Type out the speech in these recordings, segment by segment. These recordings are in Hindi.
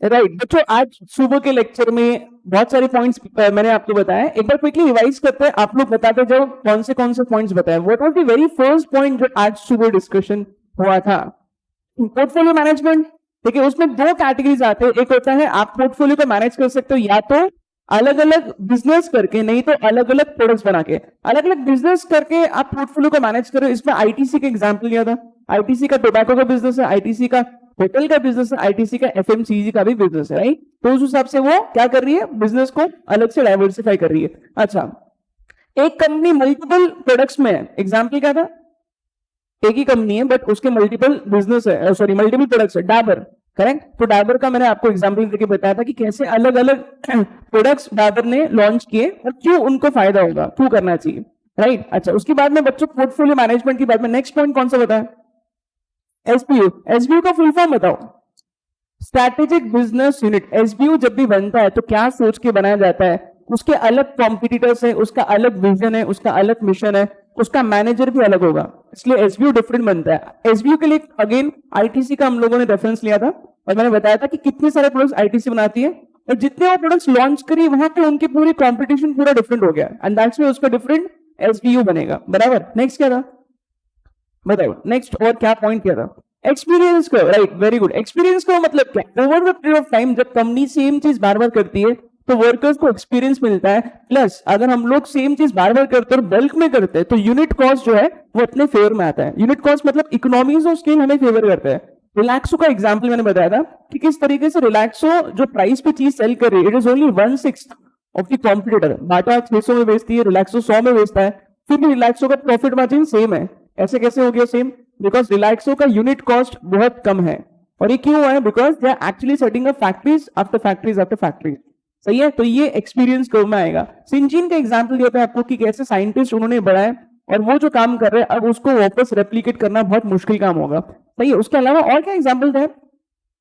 राइट बच्चों, आज सुबह के लेक्चर में बहुत सारे पॉइंट्स मैंने आपको बताया। एक बार क्विकली रिवाइज करते हैं, आप लोग बताते जाओ कौन से पॉइंट्स बताए। What was the very first point जो आज सुबह डिस्कशन हुआ था? Portfolio management. देखिए उसमें दो कैटेगरीज आते हैं। एक होता है आप पोर्टफोलियो को मैनेज कर सकते हो या तो अलग अलग बिजनेस करके, नहीं तो अलग अलग प्रोडक्ट्स बना के। अलग अलग बिजनेस करके आप पोर्टफोलियो को मैनेज करो। इसमें आईटीसी का एग्जांपल लिया था। आईटीसी का टोबैको का बिजनेस है, आईटीसी का होटल का बिजनेस है, आईटीसी का एफएमसीजी का भी बिजनेस है, राइट। तो उस हिसाब से वो क्या कर रही है, बिजनेस को अलग से डाइवर्सिफाई कर रही है। अच्छा, एक कंपनी मल्टीपल प्रोडक्ट्स में है, एग्जाम्पल क्या था? एक ही कंपनी है बट उसके मल्टीपल बिजनेस है, सॉरी मल्टीपल प्रोडक्ट्स है। डाबर, करेक्ट। तो डाबर का मैंने आपको एग्जांपल देके बताया था कि कैसे अलग अलग प्रोडक्ट्स डाबर ने लॉन्च किए और क्यों उनको फायदा होगा, क्यों करना चाहिए, राइट। अच्छा, उसके बाद में बच्चों पोर्टफोलियो मैनेजमेंट के बाद में नेक्स्ट पॉइंट कौन सा बताया? एसबीयू। एसबीयू का फुल फॉर्म बताओ। Strategic business unit. एसबीयू जब भी बनता है तो क्या सोच के बनाया जाता है? उसके अलग कॉम्पिटिटर्स है, उसका अलग विजन है, उसका अलग मिशन है, उसका मैनेजर भी अलग होगा, इसलिए एसबीयू डिफरेंट बनता है। एसबीयू के लिए अगेन आईटीसी का हम लोगों ने रेफरेंस लिया था और मैंने बताया था कि कितने सारे प्रोडक्ट्स आईटीसी बनाती है और जितने वो प्रोडक्ट्स लॉन्च करी वहां पे उनकी पूरी कॉम्पिटिशन पूरा डिफरेंट हो गया एंड दैट्स व्हाई उसका डिफरेंट एसबीयू बनेगा, बराबर। नेक्स्ट क्या था बताओ? नेक्स्ट और क्या पॉइंट किया था? एक्सपीरियंस करो, राइट, वेरी गुड। एक्सपीरियंस करो मतलब क्या? Over the period of time जब कंपनी सेम चीज बार बार करती है तो वर्कर्स को एक्सपीरियंस मिलता है। प्लस अगर हम लोग सेम चीज बार बार करते हैं और बल्क में करते हैं तो यूनिट कॉस्ट जो है वो अपने फेवर में आता है। यूनिट कॉस्ट मतलब इकोनॉमीज ऑफ स्केल हमें फेवर करता है। रिलैक्सो का एग्जांपल मैंने बताया था कि किस तरीके से रिलैक्सो जो प्राइस पे चीज सेल कर रही है, it is only 1/6 of the competitor. Bata 600 में बेचती है, रिलैक्सो 100 में बेचता है, फिर भी रिलैक्सो का प्रॉफिट मार्जिन सेम है। ऐसे कैसे हो गया सेम? बिकॉज रिलैक्सो का यूनिट कॉस्ट बहुत कम है। और ये क्यों है? Because they are actually setting up factories after factories after factories. सही है, तो ये एक्सपीरियंस कर्व में आएगा। सिंजीन का एग्जांपल दिया था आपको कि कैसे साइंटिस्ट उन्होंने बढ़ाया और वो जो काम कर रहे हैं अब उसको वापस रेप्लिकेट करना बहुत मुश्किल काम होगा। सही है, उसके अलावा और क्या एग्जांपल थे?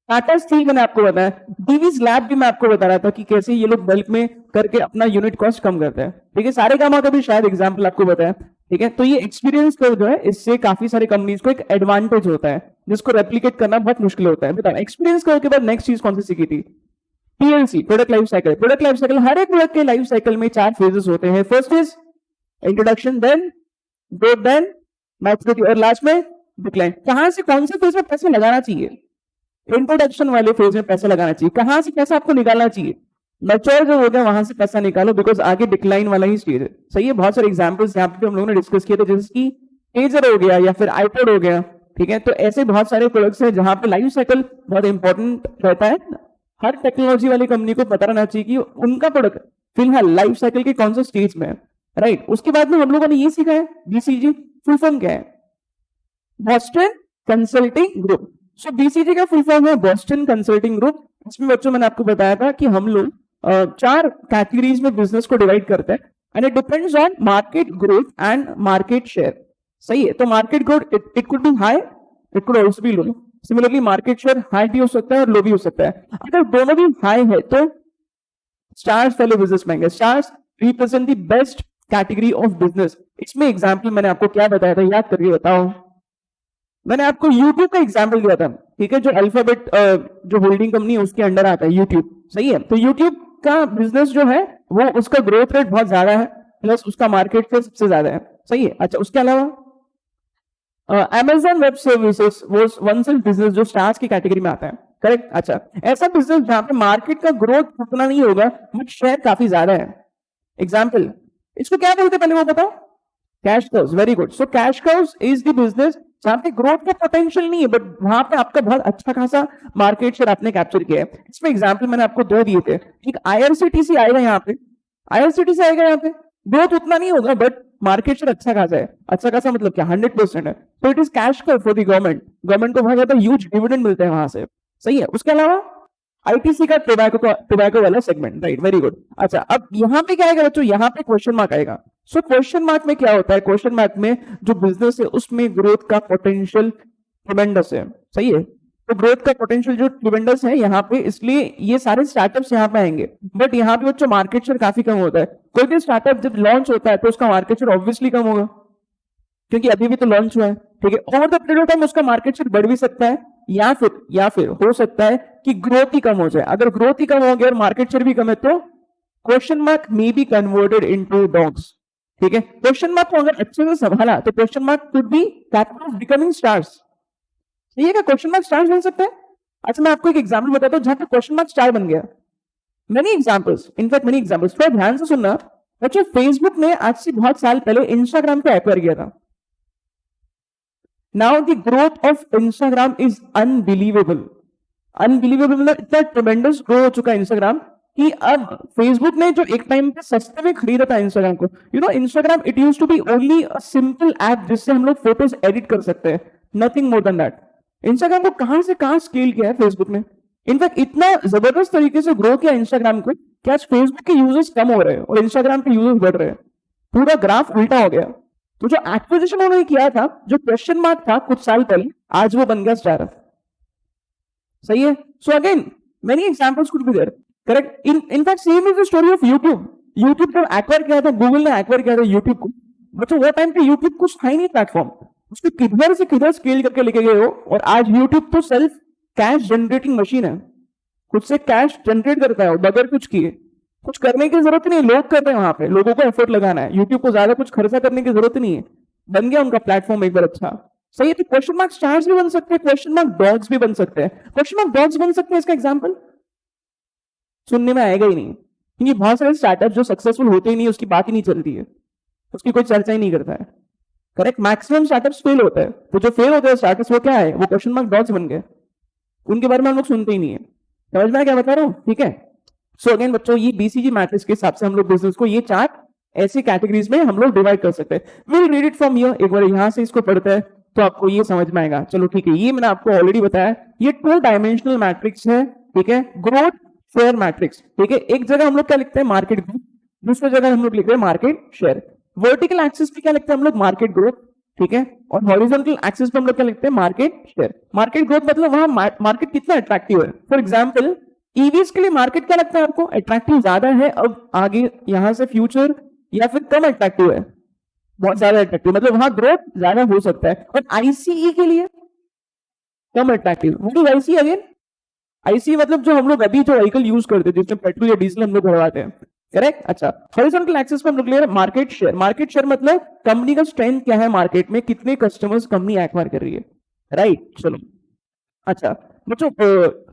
टाटा स्टील मैंने आपको बताया, डीवीज लैब भी मैं आपको बता रहा था कि कैसे ये लोग बल्क में करके अपना यूनिट कॉस्ट कम करते हैं। ठीक है, सारे कामों का भी शायद एग्जांपल आपको बताया। ठीक है, तो ये एक्सपीरियंस कर्व जो है इससे काफी सारी कंपनीज को एक एडवांटेज होता है जिसको रेप्लिकेट करना बहुत मुश्किल होता है। बताओ एक्सपीरियंस कर्व के बाद नेक्स्ट चीज कौन सी सीखी थी? PLC, product life cycle. Product life cycle, हर एक प्रोडक्ट के लाइफ साइकिल में 4 फेजेस होते हैं। First is introduction, then growth, then maturity और लास्ट में डिक्लाइन। कहां से कौन से फेज में पैसे लगाना चाहिए? इंट्रोडक्शन वाले फेज में पैसा लगाना चाहिए। कहां से पैसा आपको निकालना चाहिए? मैच्योर जो हो गया वहां से पैसा निकालो, बिकॉज आगे डिक्लाइन वाला ही स्टेज है। सही है, बहुत सारे एग्जांपल्स यहाँ पे हम लोगों ने डिस्कस किए थे, जैसे कि पेजर हो गया या फिर आईपैड हो गया। ठीक है, तो ऐसे बहुत सारे प्रोडक्ट्स हैं जहां पे लाइफ साइकिल बहुत इंपॉर्टेंट रहता है। हर टेक्नोलॉजी वाली कंपनी को पता रहना चाहिए कि उनका प्रोडक्ट फिलहाल लाइफ साइकिल के कौन से स्टेज में है, राइट। उसके बाद में हम लोगों ने ये सीखा है बीसीजी फुल फॉर्म क्या है? Boston Consulting Group. So BCG का फुल फॉर्म है बॉस्टन कंसल्टिंग ग्रुप। इसमें बच्चों मैंने आपको बताया था कि हम लोग 4 कैटेगरीज में बिजनेस को डिवाइड करते हैं and it depends on market growth and market share. सही है, तो market growth it could be high, it could also be low. Similarly market share high भी हो सकता है और लो भी हो सकता है। अगर दोनों भी हाई है तो स्टार्स पहले बिजनेस में आएंगे। Stars represent the best category of business. इसमें एग्जांपल मैंने आपको क्या बताया था, याद करके बताओ। मैंने आपको YouTube का एग्जांपल दिया था, ठीक है, जो अल्फाबेट जो होल्डिंग कंपनी है उसके अंडर आता है YouTube। सही है, तो YouTube का बिजनेस जो है वो उसका ग्रोथ रेट बहुत ज्यादा है, प्लस उसका मार्केट शेयर सबसे ज्यादा है। सही है। अच्छा, उसके अलावा Amazon वेब सर्विसेज वो वन सेल्फ बिजनेस जो स्टार्स की कैटेगरी में आता है, करेक्ट। अच्छा, ऐसा बिजनेस जहां पे मार्केट का ग्रोथ उतना नहीं होगा बट शेयर काफी ज्यादा है। एग्जांपल, इसको क्या बोलते हैं पहले वो बताओ? Cash cows. Very good. So cash cows is the business जहां पे ग्रोथ का पोटेंशियल नहीं है बट वहां पे आपका बहुत अच्छा खासा मार्केट शेयर आपने कैप्चर किया है। इसमें एग्जांपल मैंने आपको 2 दिए थे। एक आईआरसीटीसी आएगा यहाँ पे, आईआरसीटीसी आएगा यहाँ पे, ग्रोथ उतना नहीं होगा बट मार्केट शेयर अच्छा खासा है। अच्छा खासा मतलब क्या? 100% है। तो it is cash cow for the government. Government को बहुत ज्यादा ह्यूज डिविडेंड मिलते हैं वहां से। सही है। उसके अलावा आईटीसी का टोबैको वाला सेगमेंट, राइट, वेरी गुड। अच्छा, अब यहाँ पे क्या आएगा बच्चों? यहाँ पे क्वेश्चन मार्क आएगा। सो क्वेश्चन मार्क में क्या होता है? क्वेश्चन मार्क में जो बिजनेस है उसमें ग्रोथ का पोटेंशियल ट्रिमेंडस है। सही है, तो ग्रोथ का पोटेंशियल जो ट्रिमेंडस है यहाँ पे, इसलिए ये सारे स्टार्टअप्स यहाँ पे आएंगे। बट यहाँ पे बच्चों मार्केट शेयर काफी कम होता है। कोई भी स्टार्टअप जब लॉन्च होता है तो उसका मार्केट शेयर ऑब्वियसली कम होगा क्योंकि अभी भी तो लॉन्च हुआ है। ठीक है, over the period of time उसका मार्केट शेयर बढ़ भी सकता है या फिर हो सकता है कि ग्रोथ ही कम हो जाए, अगर ग्रोथ ही कम हो गया और मार्केट शेयर भी कम है तो question mark may be converted into dogs. ठीक है, क्वेश्चन मार्क को अगर अच्छे से संभाला तो question mark could be capable of becoming stars. ये क्या क्वेश्चन मार्क स्टार्स बन सकते हैं? अच्छा मैं आपको एक एग्जांपल बताता हूं जहां पे क्वेश्चन मार्क स्टार बन गया। Many examples, in fact many examples, थोड़ा ध्यान से सुनना। बच्चों फेसबुक ने आज से बहुत साल पहले इंस्टाग्राम को एक्वायर किया था। Now the growth of Instagram is unbelievable. Unbelievable मतलब इतना ट्रेमेंडस ग्रो हो चुका है इंस्टाग्राम कि अब फेसबुक ने जो एक टाइम पे सस्ते में खरीदा था इंस्टाग्राम को, you know Instagram it used to be only a simple app जिससे हम लोग फोटोज एडिट कर सकते हैं, nothing more than that. Instagram को कहां से कहां स्केल किया है फेसबुक ने, इनफैक्ट इतना जबरदस्त तरीके से ग्रो किया इंस्टाग्राम को कि आज फेसबुक के यूजर्स कम हो रहे हैं और इंस्टाग्राम के यूजर्स बढ़ रहे हैं, पूरा ग्राफ उल्टा हो गया। तो जो एक्विजिशन उन्होंने किया था, जो क्वेश्चन मार्क था कुछ साल पहले, आज वो बन गया स्टार। सही है। So again many examples could be there, correct. In fact same is the story of YouTube. YouTube को एक्वायर किया था, गूगल ने एक्वायर किया था यूट्यूब को, बच्चों वो टाइम पे यूट्यूब कुछ था ही नहीं प्लेटफॉर्म, उसको किधर से किधर स्केल करके लेके गए हो, और आज यूट्यूब तो सेल्फ कैश जनरेटिंग मशीन है, खुद से कैश जनरेट करता है बगैर कुछ किए, कुछ करने की जरूरत नहीं, लोग कर रहे हैं वहां पे, लोगों को एफर्ट लगाना है, यूट्यूब को ज्यादा कुछ खर्चा करने की जरूरत नहीं है, बन गया उनका प्लेटफॉर्म एक बार अच्छा। सही है। तो क्वेश्चन मार्क स्टार्स भी बन सकते हैं, क्वेश्चन मार्क डॉग्स भी बन सकते हैं। क्वेश्चन मार्क डॉग्स बन सकते हैं, इसका एग्जांपल सुनने में आएगा ही नहीं, क्योंकि बहुत सारे स्टार्टअप जो सक्सेसफुल होते ही नहीं, उसकी बात ही नहीं चलती है, उसकी कोई चर्चा ही नहीं करता है, करेक्ट। मैक्सिमम स्टार्टअप्स फेल होता है, तो जो फेल होते हैं स्टार्टअप्स वो क्या है, वो क्वेश्चन मार्क डॉग्स बन गए, उनके बारे में हम लोग सुनते ही नहीं है। समझ में क्या बता रहा हूँ? ठीक है। सो अगेन बच्चों ये बीसीजी मैट्रिक्स के हिसाब से हम लोग बिजनेस को ये 4 ऐसे कैटेगरीज में हम लोग डिवाइड कर सकते हैं। Will read it from here, एक बार यहां से इसको पढ़ते हैं तो आपको ये समझ में आएगा। चलो ठीक है, ये मैंने आपको ऑलरेडी बताया, ये 2 डायमेंशनल मैट्रिक्स है। ठीक है, ग्रोथ शेयर मैट्रिक्स। ठीक है, एक जगह हम लोग क्या लिखते हैं, मार्केट ग्रोथ, दूसरी जगह हम लोग लिखते हैं मार्केट शेयर। वर्टिकल एक्सिस पे क्या लिखते हैं हम लोग, मार्केट ग्रोथ। ठीक है, और हॉरिजॉन्टल एक्सिस पे हम लोग क्या लिखते हैं, मार्केट शेयर। मार्केट ग्रोथ मतलब वहां मार्केट कितना अट्रैक्टिव है। फॉर एग्जाम्पल ईवीज के लिए मार्केट क्या लगता है आपको, अट्रैक्टिव ज्यादा है अब आगे यहां से फ्यूचर, या फिर कम अट्रैक्टिव है, बहुत ज्यादा अट्रैक्टिव, मतलब वहां ग्रोथ ज्यादा हो सकता है। और आईसीई के लिए कम attractive. What is IC again? IC मतलब जो हम लोग अभी जो व्हीकल यूज करते हैं जिसमें पेट्रोल या डीजल हम लोग भरवाते हैं, करेक्ट। अच्छा, हॉरिजॉन्टल एक्सिस पे हम लोग ले रहे हैं मार्केट शेयर। मार्केट शेयर मतलब कंपनी का स्ट्रेंथ क्या है मार्केट में, कितने कस्टमर्स कंपनी एक्वायर कर रही है, राइट। चलो अच्छा बच्चों,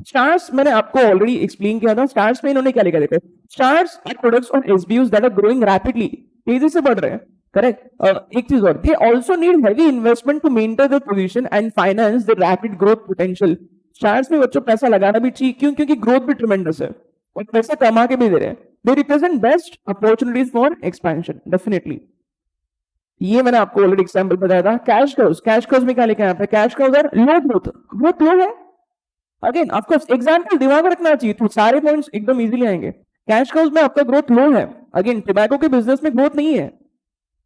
स्टार्स मैंने आपको ऑलरेडी एक्सप्लेन किया था। स्टार्स में इन्होंने क्या लिखा, देखो स्टार्स आर प्रोडक्ट्स और SBUs that are growing rapidly, तेजी से बढ़ रहे हैं, करेक्ट। एक चीज और, they also need heavy investment to maintain their position and finance the rapid growth potential. Stars में बच्चों पैसा लगाना भी चाहिए, क्यों? क्योंकि ग्रोथ भी ट्रेमेंडस है और पैसा कमा के भी दे रहे हैं। They represent best opportunities for expansion, definitely. ये मैंने आपको ऑलरेडी एग्जांपल बताया था। कैश काउज, कैश काउज में क्या लिखा है यहाँ पे, cash cows are low growth, growth low है। अगेन आपको एग्जांपल दिमाग में रखना चाहिए, तो सारे पॉइंट्स एकदम इजीली आएंगे। कैश काउज में आपका ग्रोथ लो है। अगेन टोबैको के बिजनेस में ग्रोथ नहीं है,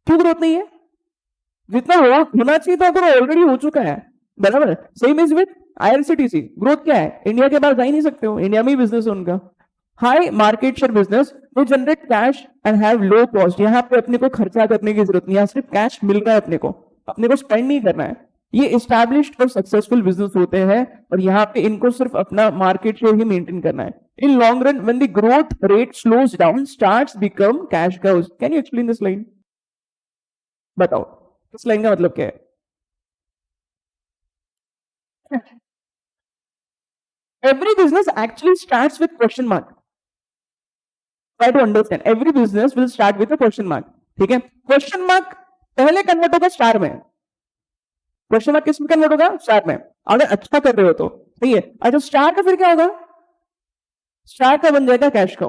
क्यों ग्रोथ नहीं है? जितना होना चाहिए था अगर ऑलरेडी हो चुका है, बराबर। Same is with IRCTC, growth क्या है, इंडिया के बाहर जा ही नहीं सकते हो, इंडिया में ही बिजनेस है उनका। हाई मार्केट शेयर बिजनेस, वो generate cash and have low cost. यहाँ पे अपने को खर्चा करने की जरूरत नहीं है, सिर्फ कैश मिल रहा है अपने को स्पेंड नहीं करना है। ये एस्टैब्लिश्ड और सक्सेसफुल बिजनेस होते हैं और यहाँ पे इनको सिर्फ अपना मार्केट शेयर ही मेंटेन करना है। In long run when the growth rate slows down starts become cash cows. Can you explain this line? बताओ इस लाइन का मतलब क्या है? Every business actually starts with question mark. Try to understand. Every business will start with a question mark. ठीक है, क्वेश्चन मार्क पहले कन्वर्ट होगा स्टार में। क्वेश्चन मार्क किस में कन्वर्ट होगा? स्टार में, अगर अच्छा कर रहे हो तो। ठीक है, अच्छा स्टार का फिर क्या होगा? स्टार का बन जाएगा कैश का।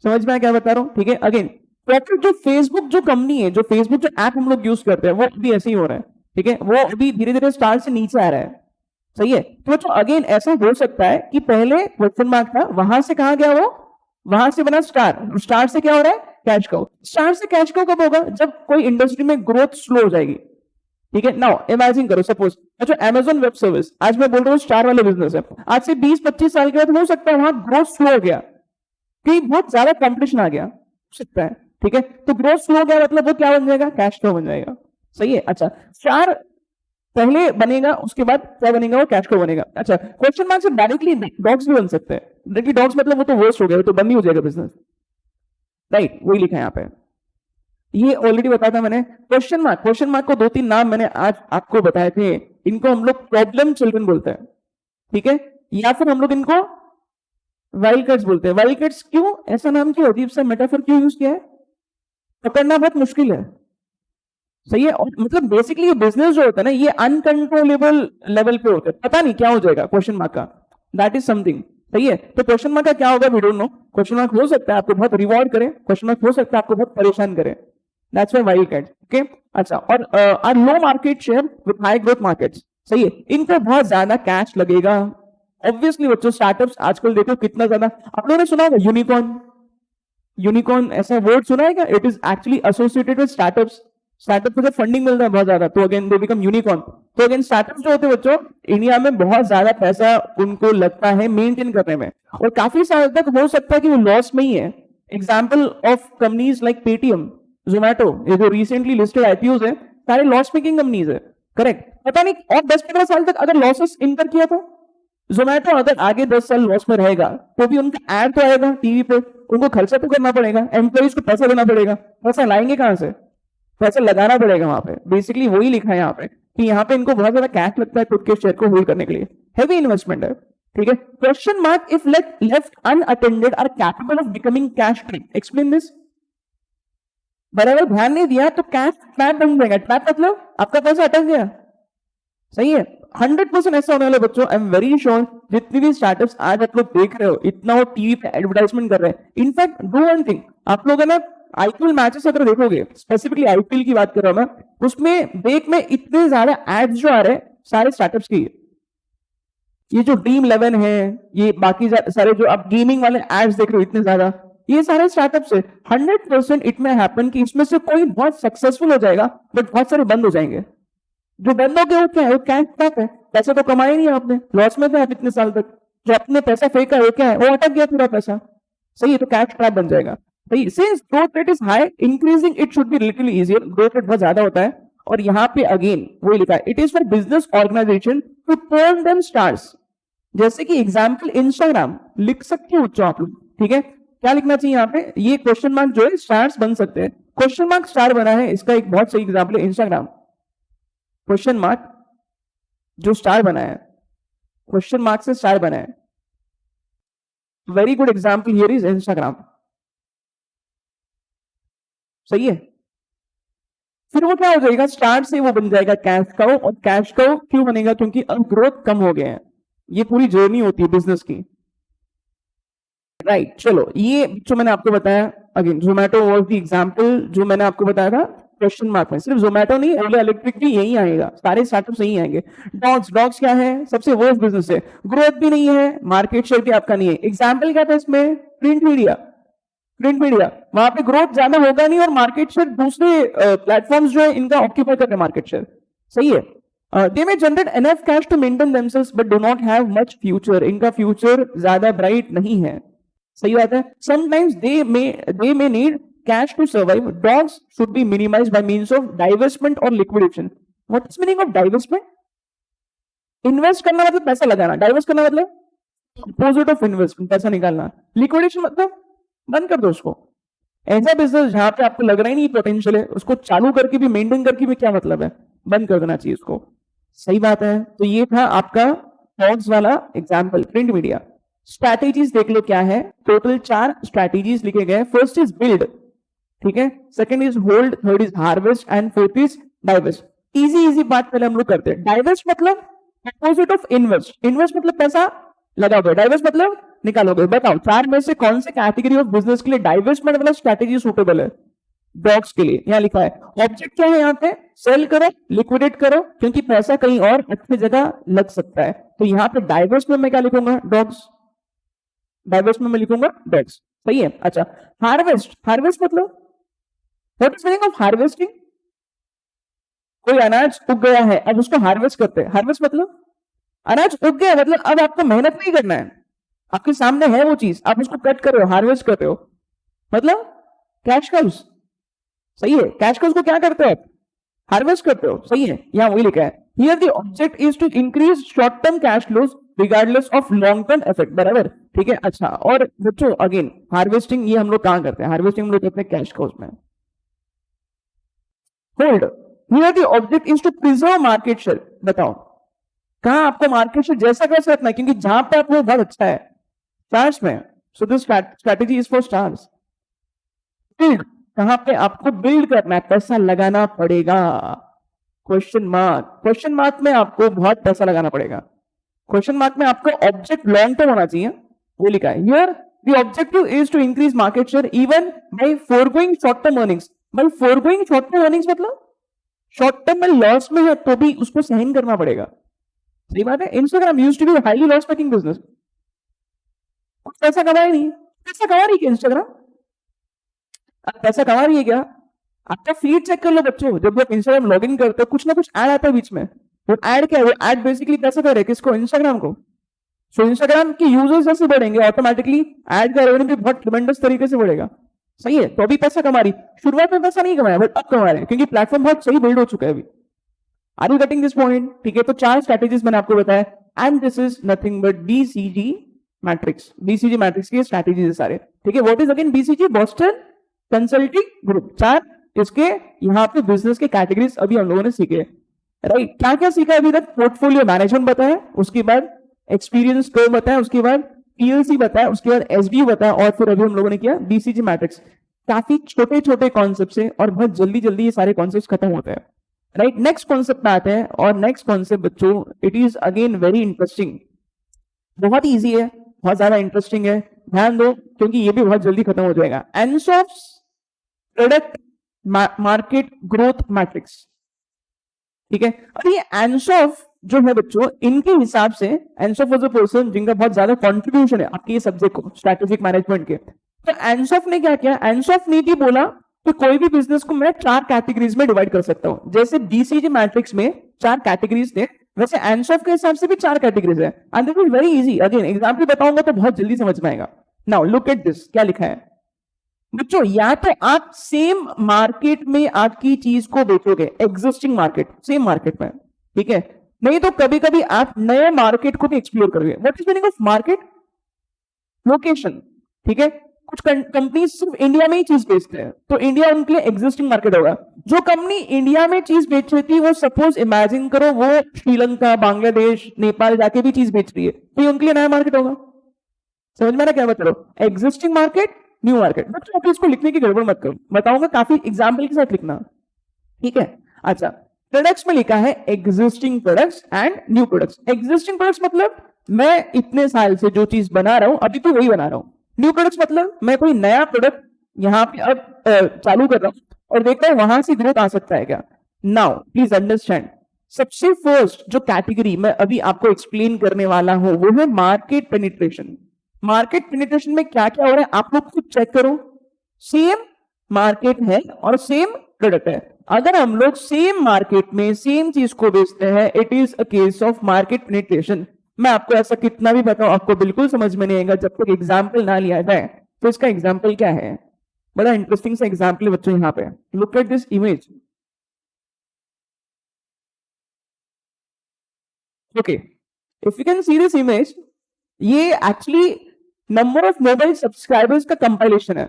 समझ में क्या बता रहा हूं? ठीक है, अगेन जो फेसबुक जो कंपनी है, जो फेसबुक जो ऐप हम लोग यूज करते हैं, वो अभी ऐसे ही हो रहा है। ठीक है, वो अभी धीरे धीरे स्टार से नीचे आ रहा है। सही है। तो अगेन ऐसा हो सकता है कि पहले क्वेश्चन मार्क था, वहां से कहा गया, वो वहां से बना स्टार, स्टार से क्या हो रहा है? Cash cow. स्टार से कैश काउ कब होगा? जब कोई इंडस्ट्री में ग्रोथ स्लो हो जाएगी। ठीक है, नाउ इमेजिन करो, सपोज अच्छा अमेजॉन वेब सर्विस, आज मैं बोल रहा हूँ स्टार वाले बिजनेस है, आज से 20-25 साल के बाद हो सकता है वहां ग्रोथ स्लो हो गया, कि बहुत ज्यादा कॉम्पिटिशन आ गया, हो सकता है। ठीक है, तो ग्रोथ स्लो हो गया मतलब वो क्या बन जाएगा? कैश काउ बन जाएगा। सही है। अच्छा स्टार पहले बनेगा, उसके बाद क्या बनेगा, वो कैश फ्लो बनेगा। अच्छा, क्वेश्चन मार्क से डायरेक्टली डॉग्स भी बन सकते हैं। डायरेक्टली डॉग्स मतलब वो तो वर्स्ट हो गया, वो तो बंद ही हो जाएगा बिजनेस, राइट? वही लिखा है यहाँ पे, ये ऑलरेडी बताया था मैंने। क्वेश्चन मार्क को 2-3 नाम मैंने आज आपको बताए थे। इनको हम लोग प्रॉब्लम चिल्ड्रन बोलते हैं, ठीक है, या फिर हम लोग इनको वाइल्ड कार्ड्स बोलते हैं। वाइल्ड कार्ड्स क्यों, ऐसा नाम क्यों, अजीब सा मेटाफर क्यों यूज किया है? पकड़ना बहुत मुश्किल है, सही है। और मतलब बेसिकली ये बिजनेस जो होता है ना, ये अनकंट्रोलेबल लेवल पे होता है, पता नहीं क्या हो जाएगा क्वेश्चन मार्क का, दैट इज समथिंग, सही है। तो क्वेश्चन मार्क का क्या होगा, we don't know. Question mark हो सकता है आपको बहुत रिवॉर्ड करे, क्वेश्चन मार्क हो सकता है आपको बहुत परेशान करे, that's why wild card, okay. अच्छा, और are low market share with high growth markets, सही है, इनको बहुत ज्यादा कैश लगेगा। ऑब्वियसली बच्चों, स्टार्टअप्स आजकल देखो कितना ज्यादा, आप लोगों ने सुना होगा यूनिकॉर्न, यूनिकॉर्न ऐसा वर्ड सुना है क्या? It is actually associated with startups. Startup को फंडिंग मिलता है बहुत ज्यादा, तो अगेन दे बिकम यूनिकॉर्न। तो अगेन स्टार्टअप्स जो होते हैं बच्चों, इंडिया में बहुत ज्यादा पैसा उनको लगता है मेंटेन करने में, और काफी साल तक हो सकता है कि वो लॉस में ही है। Example of companies like Paytm, Zomato, ये जो रिसेंटली लिस्टेड आईपीओज है, सारे लॉस मेकिंग कंपनीज है, करेक्ट। पता नहीं और 10-15 साल तक अगर लॉसेस इनकर किया तो जोमैटो अगर आगे 10 साल लॉस में रहेगा तो भी उनका एड तो आएगा टीवी पे, उनको खर्चा तो करना पड़ेगा, एम्प्लॉइज को पैसा देना पड़ेगा, पैसा लाएंगे कहां से? पैसा लगाना पड़ेगा वहां पे। बेसिकली वही लिखा है यहाँ पे कि यहाँ पे इनको बहुत ज्यादा कैश लगता है खुद के शेयर को होल्ड करने के लिए, हैवी इन्वेस्टमेंट है, ठीक है। Question mark if left unattended are capable of becoming cash trap, explain this. बराबर ध्यान नहीं दिया तो कैश ट्रैप बन जाएगा। ट्रैप मतलब आपका पैसा अटक गया, सही है। 100% ऐसा होने वाला बच्चों, आई एम वेरी श्योर। जितनी भी स्टार्टअप्स आज आप लोग देख रहे हो, इतना वो टीवी पे एडवर्टाइजमेंट कर रहे हैं। इनफैक्ट डू वन थिंग, आप लोग है ना आईपीएल मैचेस अगर देखोगे, स्पेसिफिकली आईपीएल की बात कर रहा हूं मैं, उसमें ब्रेक में इतने ज्यादा एड्स जो आ रहे हैं सारे स्टार्टअप्स की। ये जो ड्रीम 11 है, ये बाकी सारे जो आप गेमिंग वाले एड्स देख रहे हो इतने ज्यादा, ये सारे स्टार्टअप्स है। 100% इट में हैपन कि इसमें से कोई बहुत सक्सेसफुल हो जाएगा, बट बहुत सारे बंद हो जाएंगे। जो बंद हो गया वो क्या है? वो कैश ट्रैप है। पैसा तो कमाया नहीं है आपने, लॉस में थे आप इतने साल तक, जो आपने पैसा फेंका है वो क्या है? वो अटक गया पूरा पैसा, सही है। तो कैश ट्रैप बन जाएगा, सही। Since growth rate is high, increasing it should be little easier. Growth rate बहुत ज्यादा होता है, और यहाँ पे अगेन वही लिखा है, it is for business organisation to turn them stars. जैसे कि एग्जाम्पल इंस्टाग्राम लिख सकते हो बच्चों आप लोग, ठीक है। क्या लिखना चाहिए यहाँ पे? ये क्वेश्चन मार्क जो है स्टार्स बन सकते हैं। क्वेश्चन मार्क स्टार बना है, इसका एक बहुत सही एग्जाम्पल है इंस्टाग्राम। क्वेश्चन मार्क जो स्टार बना है, क्वेश्चन मार्क से स्टार बना है, very good example here is Instagram, सही है। फिर वो क्या हो जाएगा? स्टार से वो बन जाएगा कैश काउ, और कैश काउ क्यों बनेगा? क्योंकि अब ग्रोथ कम हो गया है। ये पूरी जर्नी होती है बिजनेस की, राइट। चलो, ये जो मैंने आपको बताया, again Zomato was the example जो मैंने आपको बताया था क्वेश्चन मार्क में। सिर्फ जोमैटो नहीं, ओला इलेक्ट्रिक भी यही आएगा, सारे स्टार्टअप्स यही आएंगे। डॉग्स क्या है? सबसे वर्स्ट बिजनेस है, ग्रोथ भी नहीं है, मार्केट शेयर भी आपका नहीं है। एग्जाम्पल क्या था इसमें? Print media. वहां पे ग्रोथ ज्यादा होगा नहीं, और मार्केट शेयर दूसरे प्लेटफॉर्म्स जो है इनका ऑक्यूपाई कर रहे हैं मार्केट शेयर, सही है। They may generate enough cash to maintain themselves but do not have much future. इनका फ्यूचर ज्यादा ब्राइट नहीं है, सही बात है। Sometimes they may need cash to survive. Dogs should be minimised by means of divestment और लिक्विडेशन। What is meaning of divestment? Invest करना मतलब पैसा लगाना, डाइवर्स करना मतलब अपोजिट ऑफ इन्वेस्टमेंट, पैसा निकालना। लिक्विडेशन मतलब बंद कर दो उसको। ऐसा बिजनेस जहां पे आपको लग रहा ही नहीं पोटेंशियल है, उसको चालू करके भी मेंटेन करके भी क्या मतलब है? बंद कर देना चाहिए उसको, सही बात है। तो ये था आपका डॉग्स वाला एग्जाम्पल, प्रिंट मीडिया। स्ट्रैटेजीज देख लो क्या है, टोटल 4 स्ट्रैटेजीज लिखे गए। फर्स्ट इज बिल्ड, ठीक है, second is hold, third is harvest, and fourth is divest. Easy बात पहले हम लोग करते हैं। डाइवेस्ट मतलब अपोजिट ऑफ इन्वेस्ट। इन्वेस्ट मतलब पैसा लगाओगे, डाइवेस्ट मतलब निकालोगे। बताओ 4 में से कौन से कैटेगरी ऑफ बिजनेस के लिए डाइवेस्टमेंट वाला स्ट्रैटेजी सुटेबल है? डॉग्स के लिए। यहां लिखा है ऑब्जेक्ट क्या है यहाँ पे? सेल करो, लिक्विडेट करो, क्योंकि पैसा कहीं और अच्छी जगह लग सकता है। तो यहाँ पे डाइवेस्ट में मैं क्या लिखूंगा? डॉग्स। डाइवेस्ट में मैं लिखूंगा डॉग्स, सही है। अच्छा, हार्वेस्ट मतलब what is meaning of harvesting? कोई अनाज उग गया है, अब उसको हार्वेस्ट करते हैं। हार्वेस्ट मतलब अनाज उग गया, मतलब अब आपको मेहनत नहीं करना है, आपके सामने है वो चीज, आप उसको कट कर रहे हो, हार्वेस्ट कर रहे हो, मतलब कैश काउस, सही है। कैश काउस को क्या करते हो आप? हार्वेस्ट करते हो, सही है। यहां वही लिखा है। Here the object is to increase short term cash flows regardless of long term effect, बराबर, ठीक है। अच्छा, और बच्चों अगेन हार्वेस्टिंग ये हम लोग कहां करते हैं? हार्वेस्टिंग हम लोग करते हैं कैश को उसमें। Hold, here the object is to preserve market share. बताओ कहां आपको मार्केट शेयर जैसा कैसे रखना है, क्योंकि जहां पे आपको बहुत अच्छा है स्टार्स में, सो this strategy is for stars. Build, कहां पे आपको बिल्ड करना है, पैसा लगाना पड़ेगा। क्वेश्चन मार्क, क्वेश्चन मार्क में आपको बहुत पैसा लगाना पड़ेगा। क्वेश्चन मार्क में आपको ऑब्जेक्ट लॉन्ग टर्म होना चाहिए, वो लिखा है here the objective is to increase market share even by forgoing short term earnings. By forgoing short term earnings मतलब शॉर्ट टर्म में लॉस में है तो भी उसको सहन करना पड़ेगा। सही बात है। Instagram used to be highly loss making business, कुछ पैसा कमाया नहीं, पैसा कमा रही है इंस्टाग्राम, पैसा कमा रही है क्या? आपका फीड चेक कर लो बच्चों, जब आप इंस्टाग्राम लॉग इन करते हो कुछ ना कुछ ऐड आता है बीच में, वो ऐड क्या है? वो ऐड बेसिकली कैसे कर रहे हैं? किसको? इंस्टाग्राम को। सो इंस्टाग्राम के यूजर्स जैसे बढ़ेंगे ऑटोमेटिकली ऐड का रेवेन्यू भी बहुत ट्रिमेंडस तरीके से बढ़ेगा। सही है, तो अभी पैसा कमा रही, शुरुआत में पैसा नहीं कमाया बट अब कमा रहे हैं क्योंकि प्लेटफॉर्म बहुत सही बिल्ड हो चुका है अभी। Are you getting this point? ठीक है, तो 4 स्ट्रैटेजीज मैंने आपको बताया and this is nothing but BCG matrix. BCG matrix की स्ट्रैटेजीज है सारे, ठीक है। What is again BCG? Boston Consulting Group. 4 इसके यहाँ पे बिजनेस के कैटेगरीज अभी हम लोगों ने सीखे, राइट। क्या क्या सीखा अभी तक? पोर्टफोलियो मैनेजमेंट बताया, उसके बाद एक्सपीरियंस कर्व बताया, उसके बाद पीएलसी बताया, उसके बाद एसबी बताया, और फिर अभी हम लोगों ने किया बीसीजी मैट्रिक्स। काफी छोटे छोटे कॉन्सेप्ट है और बहुत जल्दी जल्दी ये सारे कॉन्सेप्ट खत्म होते हैं, राइट। नेक्स्ट कॉन्सेप्ट में आते हैं, और नेक्स्ट कॉन्सेप्ट बच्चों it is again very interesting, बहुत इजी है, बहुत ज्यादा इंटरेस्टिंग है, ध्यान दो क्योंकि ये भी बहुत जल्दी खत्म हो जाएगा। एनसॉफ्ट प्रोडक्ट मार्केट ग्रोथ मैट्रिक्स, ठीक है। और ये एनसॉफ जो है बच्चों, इनके हिसाब से एनसॉफ वाज अ पर्सन जिनका बहुत ज्यादा कंट्रीब्यूशन है आपके सब्जेक्ट को, स्ट्रैटेजिक मैनेजमेंट के। तो एनसॉफ ने क्या किया? एनसॉफ ने भी बोला कि कोई भी बिजनेस को मैं 4 कैटेगरीज में डिवाइड कर सकता हूं। जैसे बीसीजी मैट्रिक्स में 4 कैटेगरीज थे, वैसे एनसॉफ के हिसाब से भी 4 कैटेगरीज है। And this is very easy, again example बताऊंगा तो बहुत जल्दी समझ में आएगा। नाउ लुक एट दिस, क्या लिखा है बच्चों? या तो आप सेम मार्केट में आपकी चीज को बेचोगे, एग्जिस्टिंग मार्केट, सेम मार्केट में, ठीक है। नहीं तो कभी कभी आप नए मार्केट को भी एक्सप्लोर करोगे। What is meaning of market? Location, ठीक है। कुछ कंपनी सिर्फ इंडिया में ही चीज बेचते हैं तो इंडिया उनके लिए एग्जिस्टिंग मार्केट होगा। जो कंपनी इंडिया में चीज बेच रही थी वो सपोज इमेजिन करो वो श्रीलंका, बांग्लादेश, नेपाल जाके भी चीज बेच रही है, तो ये उनके लिए नया मार्केट होगा। समझ में ना क्या बता रहा हूं? Existing market, new market. बच्चों आप इसको लिखने की गड़बड़ मत करो, बताऊंगा काफी एग्जाम्पल के साथ लिखना, ठीक है। अच्छा, प्रोडक्ट्स में लिखा है existing products and new products. Existing products मतलब मैं इतने साल से जो चीज बना रहा हूं अभी तो वही बना रहा हूं। न्यू प्रोडक्ट्स मतलब मैं कोई नया प्रोडक्ट यहाँ पे अब चालू कर रहा हूं और देखता है वहां से ग्रोथ आ सकता है क्या। नाउ प्लीज अंडरस्टैंड, सबसे फर्स्ट जो कैटेगरी मैं अभी आपको एक्सप्लेन करने वाला हूं वो है मार्केट पेनिट्रेशन। मार्केट पेनिट्रेशन में क्या क्या हो रहा है आप लोग खुद चेक करो। सेम मार्केट है और सेम प्रोडक्ट है, अगर हम लोग सेम मार्केट में सेम चीज को बेचते हैं it is a case of market penetration. मैं आपको ऐसा कितना भी बताऊं आपको बिल्कुल समझ में नहीं आएगा जब तक एग्जाम्पल ना लिया जाए। तो इसका एग्जाम्पल क्या है? बड़ा इंटरेस्टिंग सा एग्जाम्पल है बच्चों यहाँ पे। Look at this image, okay, if you can see this image, ये actually number of mobile subscribers का कंपाइलेशन है।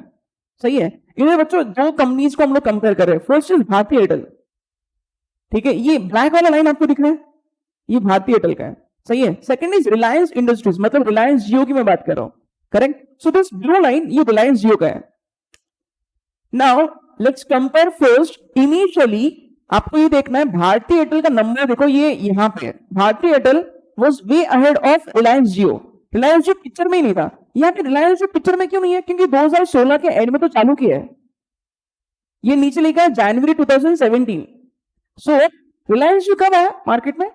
सही है। इन्हें बच्चों 2 कंपनीज को हम लोग कंपेयर कर रहे हैं। फर्स्ट इज भारती एयरटेल, ठीक है, ये ब्लैक वाला लाइन आपको दिख रहा है, ये भारती एयरटेल का है। सही है। सेकंड इज रिलायंस इंडस्ट्रीज, मतलब रिलायंस जियो की मैं बात कर रहा हूं, correct. So this blue line ये रिलायंस जियो का है। Now let's compare first. Initially आपको ये देखना है भारती एयरटेल का नंबर देखो, ये यहां पे है। Bharti Airtel was way ahead of Reliance Jio. Reliance Jio picture में ही नहीं था। यहाँ पे रिलायंस जियो पिक्चर में क्यों नहीं है? क्योंकि 2016 के एंड में तो चालू किया है। ये नीचे लिखा है जनवरी 2017। सो रिलायंस जियो कब आया मार्केट में?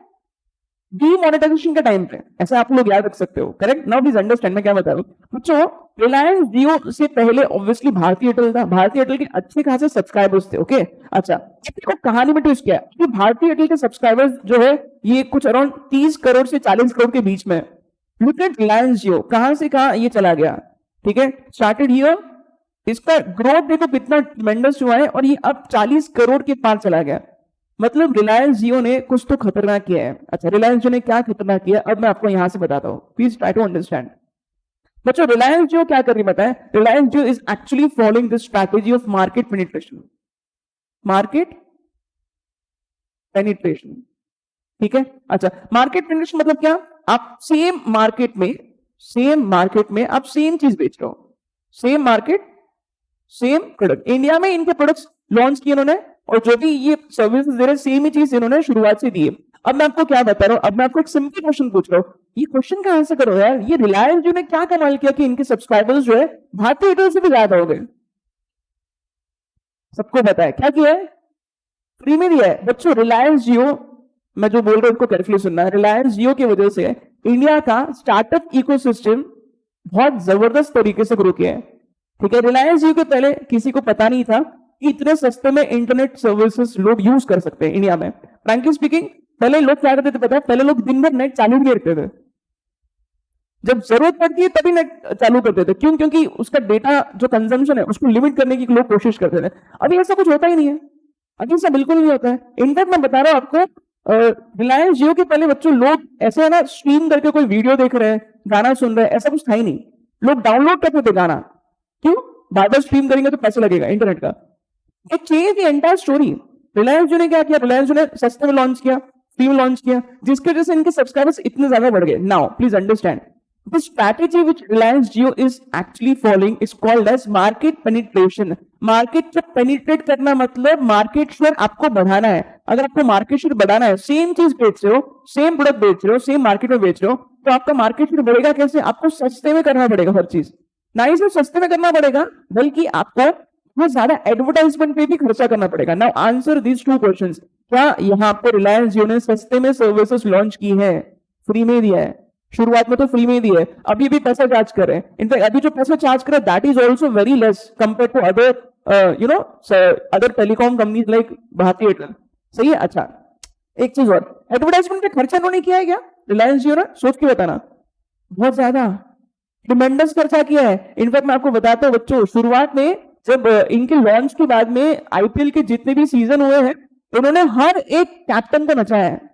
डीमोनेटाइजेशन के टाइम पे। ऐसा आप लोग याद रख सकते हो, करेक्ट। नाउ प्लीज अंडरस्टैंड मैं क्या बता रहा हूं बच्चों। रिलायंस जियो से पहले ऑब्वियसली भारती एयरटेल था। भारती एयरटेल के अच्छे खासे सब्सक्राइबर्स थे, ओके। अच्छा, देखो कहानी में ट्विस्ट क्या है कि भारती एयरटेल के सब्सक्राइबर्स जो है ये कुछ अराउंड 30 करोड़ से 40 करोड़ के बीच में। लुक एट रिलायंस जियो, कहां से कहां ये चला गया, ठीक है। स्टार्टेड हियर, इसका ग्रोथ देखो कितना ट्रेमेंडस हुआ है और ये अब 40 करोड़ के पार चला गया। मतलब रिलायंस जियो ने कुछ तो खतरनाक किया है। अच्छा, रिलायंस जियो ने क्या खतरनाक किया, अब मैं आपको यहां से बताता हूं, प्लीज ट्राई टू अंडरस्टैंड। बच्चों, रिलायंस जियो क्या कर रही है बताएं? Reliance Jio is actually following the strategy of market penetration. Market penetration, ठीक है। अच्छा, मार्केट पेनिट्रेशन मतलब क्या? आप सेम मार्केट में आप सेम चीज बेच रहे हो, same market same product. India में इनके प्रोडक्ट्स लॉन्च किए इन्होंने, और जो भी ये सर्विसेज दे रहे सेम ही चीज इन्होंने शुरुआत से दी है। अब मैं आपको क्या बता रहा हूं, अब मैं आपको एक सिंपल क्वेश्चन पूछ रहा हूं, ये क्वेश्चन का आंसर करो यार। ये रिलायंस जियो ने क्या कमाल किया कि इनके सब्सक्राइबर्स जो है भारतीय एयरटेल से भी ज्यादा हो गए? सबको पता है क्या किया है? फ्री में दिया है। बच्चों, रिलायंस जियो, मैं जो बोल रहा हूं उसको केयरफुली सुनना है। रिलायंस जियो की वजह से इंडिया का स्टार्टअप इकोसिस्टम बहुत जबरदस्त तरीके से ग्रो किया है, ठीक है। रिलायंस जियो के पहले किसी को पता नहीं था कि इतने सस्ते में इंटरनेट सर्विसेज लोग यूज कर सकते हैं इंडिया में। फ्रैंकली स्पीकिंग, पहले लोग क्या करते थे पता है? पहले लोग दिन भर नेट चालू नहीं रखते थे, जब जरूरत पड़ती है तभी नेट चालू करते थे। क्यों? क्योंकि उसका डेटा जो कंजम्पशन है उसको लिमिट करने की लोग कोशिश करते थे। अभी ऐसा कुछ होता ही नहीं है, अभी ऐसा बिल्कुल नहीं होता है। इनफैक्ट मैं बता रहा हूं आपको, रिलायंस जियो के पहले बच्चों लोग ऐसे है ना, स्ट्रीम करके कोई वीडियो देख रहे हैं, गाना सुन रहे हैं, ऐसा कुछ था ही नहीं। लोग डाउनलोड करते थे गाना। क्यों? बार बार स्ट्रीम करेंगे तो पैसे लगेगा इंटरनेट का। It change the entire story. Reliance Jio ने क्या किया? रिलायंस जियो ने सस्ते में लॉन्च किया, फ्री में लॉन्च किया, जिसकी वजह से इनके सब्सक्राइबर्स इतने ज्यादा बढ़ गए। Now please understand, the strategy which Reliance Jio is actually following is called as market penetration. Market को पेनिट्रेट करना मतलब मार्केट शेयर आपको बढ़ाना है। अगर आपको मार्केट शेयर बढ़ाना है, सेम चीज बेच रहे हो, सेम प्रोडक्ट बेच रहे हो, सेम मार्केट में बेच रहे हो, तो आपका मार्केट शेयर बढ़ेगा कैसे? आपको सस्ते में करना पड़ेगा हर चीज। ना ही सिर्फ सस्ते में करना पड़ेगा, बल्कि आपको बहुत ज्यादा एडवर्टाइजमेंट पे भी खर्चा करना पड़ेगा। Now answer these two questions. क्या यहाँ पे रिलायंस जियो ने सस्ते में सर्विसेज लॉन्च की है? फ्री में दिया है? शुरुआत में तो फ्री में दिया है, अभी भी पैसा चार्ज कर रहे हैं। इनफैक्ट अभी जो पैसा चार्ज कर रहे हैं that is also very less compare to other other telecom companies like Bharti Airtel. सही है। अच्छा, एक चीज और, एडवर्टाइजमेंट पे खर्चा उन्होंने किया है क्या रिलायंस जियो ने? सोच के बताना। बहुत ज्यादा, ट्रिमेंडस खर्चा किया है। इनफैक्ट मैं आपको बताता हूँ बच्चों, शुरुआत में जब इनके लॉन्च के बाद में आईपीएल के जितने भी सीजन हुए हैं, उन्होंने हर एक कैप्टन को नचाया है।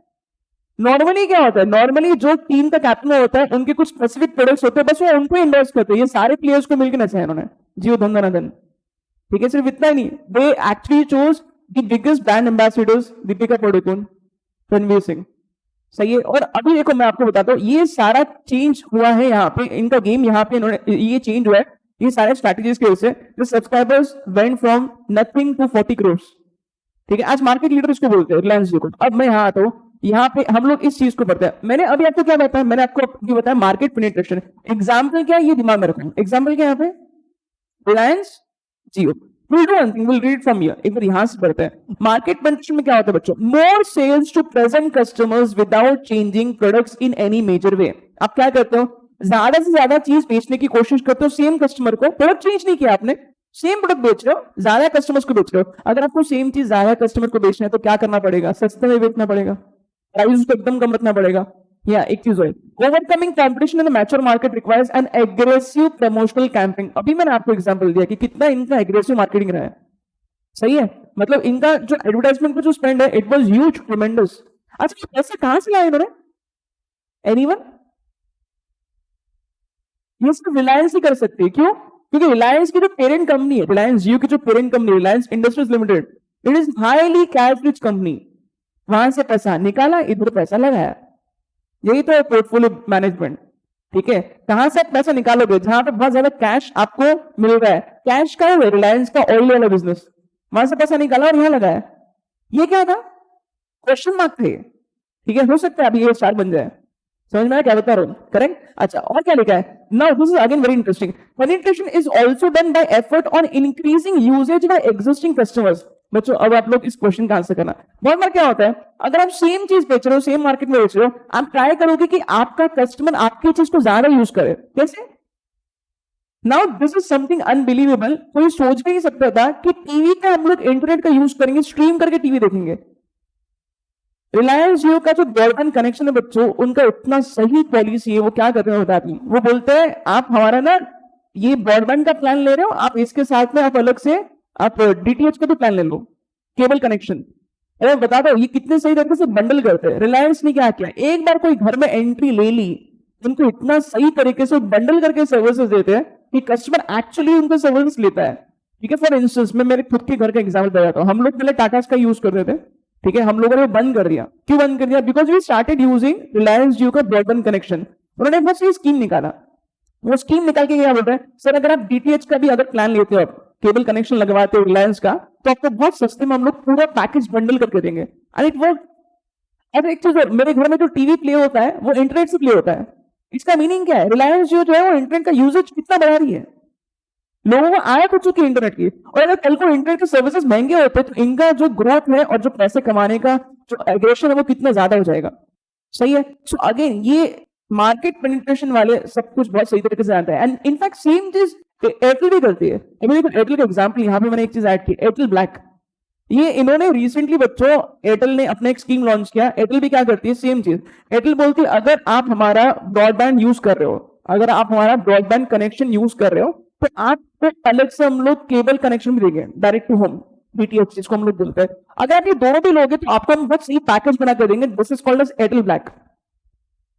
नॉर्मली क्या होता है, नॉर्मली जो टीम का कैप्टन होता है उनके कुछ स्पेसिफिक प्रोडक्ट्स होते हैं, बस वो उनको इंडोर्स करते हैं। ये सारे प्लेयर्स को मिलकर नचाया उन्होंने, जियो धन। ठीक है, सिर्फ इतना ही नहीं, they actually chose the biggest brand ambassadors, Deepika Padukone, Ranveer Singh. सही है। और अभी देखो मैं आपको बताता हूँ, ये सारा चेंज हुआ है यहाँ पे, इनका गेम यहाँ पे इन्होंने ये चेंज हुआ है, ये सारे स्ट्रैटेजीज की वजह से। The subscribers went from nothing to 40 crore. ठीक है, आज मार्केट लीडर इसको बोलते हैं रिलायंस जियो को। अब मैं यहाँ आता हूँ, यहाँ पे हम लोग इस चीज को पढ़ते हैं। मैंने अभी आपको क्या बताया? मैंने आपको बताया मार्केट पेनिट्रेशन। एग्जाम्पल क्या है ये दिमाग में रखो। एग्जाम्पल क्या है यहाँ पे? रिलायंस जियो। We'll do one thing, we'll read from here. एक बार यहां से पढ़ते हैं। मार्केट पेनिट्रेशन में क्या होता है बच्चों? More sales to present customers without changing products in any major way. आप क्या करते हो? ज्यादा से ज्यादा चीज बेचने की कोशिश करते हो सेम कस्टमर को। प्रोडक्ट चेंज नहीं किया आपने, सेम प्रोडक्ट बेच रहे हो, ज्यादा कस्टमर्स को बेच रहे हो। अगर आपको सेम चीज ज्यादा कस्टमर को बेचना है तो क्या करना पड़ेगा? सस्ते में बेचना पड़ेगा, प्राइस उसको एकदम कम रखना पड़ेगा। या एक चीज है, overcoming competition in the mature market requires N aggressive promotional campaigning. अभी मैंने आपको एग्जांपल दिया कि कितना इनका एग्रेसिव मार्केटिंग रहा है। सही है, मतलब इनका जो एडवर्टाइजमेंट पे जो स्पेंड है इट वाज ह्यूज, ट्रेमेंडस। अच्छा, पैसे कहां से लाए इन्होंने? एनीवन? ये सिर्फ रिलायंस ही कर सकती है। क्यों? क्योंकि रिलायंस की जो पेरेंट कंपनी है, रिलायंस जियो की जो parent company, Reliance industries limited, it is highly cash rich company. वहां से पैसा निकाला, इधर पैसा लगाया, यही तो है पोर्टफोलियो मैनेजमेंट। ठीक है, कहां से आप पैसा निकालोगे? जहां पे बहुत ज्यादा कैश आपको मिल रहा है। कैश का है रिलायंस का ऑयल वाला बिजनेस, वहां से पैसा निकाला और यहां लगाया। ये क्या था? क्वेश्चन मार्क थे। ठीक है, हो सकता है अभी ये स्टार बन जाए। समझ में आया क्या बता रहा हूं? करेक्ट। अच्छा, और क्या लिखा है? Now this is again very interesting. Penetration is also done by effort on increasing usage by existing customers. बच्चों, अब आप लोग इस क्वेश्चन का आंसर करना। बहुत बार क्या होता है, अगर आप सेम चीज बेच रहे हो, सेम मार्केट में बेच रहे हो, आप ट्राई करोगे कि आपका कस्टमर आपकी चीज को ज्यादा यूज करे। कैसे? Now this is something unbelievable. कोई सोच भी नहीं सकता था कि टीवी का हम लोग इंटरनेट का यूज करेंगे, स्ट्रीम करके टीवी देखेंगे। रिलायंस जियो का जो ब्रॉडबैंड कनेक्शन है बच्चों, उनका इतना सही पॉलिसी है। वो क्या करते हैं बताते हैं, वो बोलते हैं आप हमारा ना ये ब्रॉडबैंड का प्लान ले रहे हो, आप इसके साथ में आप अलग से आप डीटीएच का भी प्लान ले लो, केबल कनेक्शन। अरे बता दो ये कितने सही तरीके से बंडल करते हैं। रिलायंस ने क्या किया, एक बार कोई घर में एंट्री ले ली, उनको इतना सही तरीके से बंडल करके सर्विसेज देते हैं कि कस्टमर एक्चुअली उनको सर्विस लेता है। ठीक है, फॉर इंस्टेंस मैं मेरे खुद के घर का एग्जाम्पल बताता हूँ। हम लोग पहले टाटा का यूज करते थे, ठीक है, हम लोगों ने बंद कर दिया। क्यों बंद कर दिया? Because we started using Reliance Jio का ब्रॉडबैंड कनेक्शन। उन्होंने बस ये स्कीम निकाला, वो स्कीम निकाल के क्या बोल रहे हैं, सर अगर आप डीटीएच का भी अगर प्लान लेते हो, आप केबल कनेक्शन लगवाते हो रिलायंस का, तो आपको बहुत सस्ते में हम लोग पूरा पैकेज बंडल करके देंगे। And it work. अब एक चीज, मेरे घर में जो टीवी प्ले होता है वो इंटरनेट से प्ले होता है। इसका मीनिंग क्या है? रिलायंस जियो जो है वो इंटरनेट का यूजेज कितना बढ़ा रही है, लोगों को आया हो चुकी है इंटरनेट की। और अगर कल को इंटरनेट के सर्विसेज महंगे होते तो इनका जो ग्रोथ है और जो पैसे कमाने का जो एग्रेशन है वो कितना ज्यादा हो जाएगा। सही है। सो अगेन ये मार्केट पेनिट्रेशन वाले सब कुछ बहुत सही तरीके से जानते हैं। एंड इनफैक्ट सेम चीज एयरटेल भी करती है। एयरटेल का एग्जाम्पल यहाँ पे मैंने एक चीज ऐड की, एयरटेल ब्लैक। ये इन्होंने रिसेंटली बच्चों, एयरटेल ने अपना एक स्कीम लॉन्च किया। एयरटेल भी क्या करती है, सेम चीज। एयरटेल बोलती है अगर आप हमारा ब्रॉडबैंड यूज कर रहे हो, अगर आप हमारा ब्रॉडबैंड कनेक्शन यूज कर रहे हो, तो आपको अलग से हम लोग केबल कनेक्शन भी देंगे, डायरेक्ट टू होम, डीटीएच जिसको हम लोग बोलते हैं। अगर आप ये दोनों भी लोगे तो आपको हम बहुत सही पैकेज बना कर देंगे। This is called as Airtel black.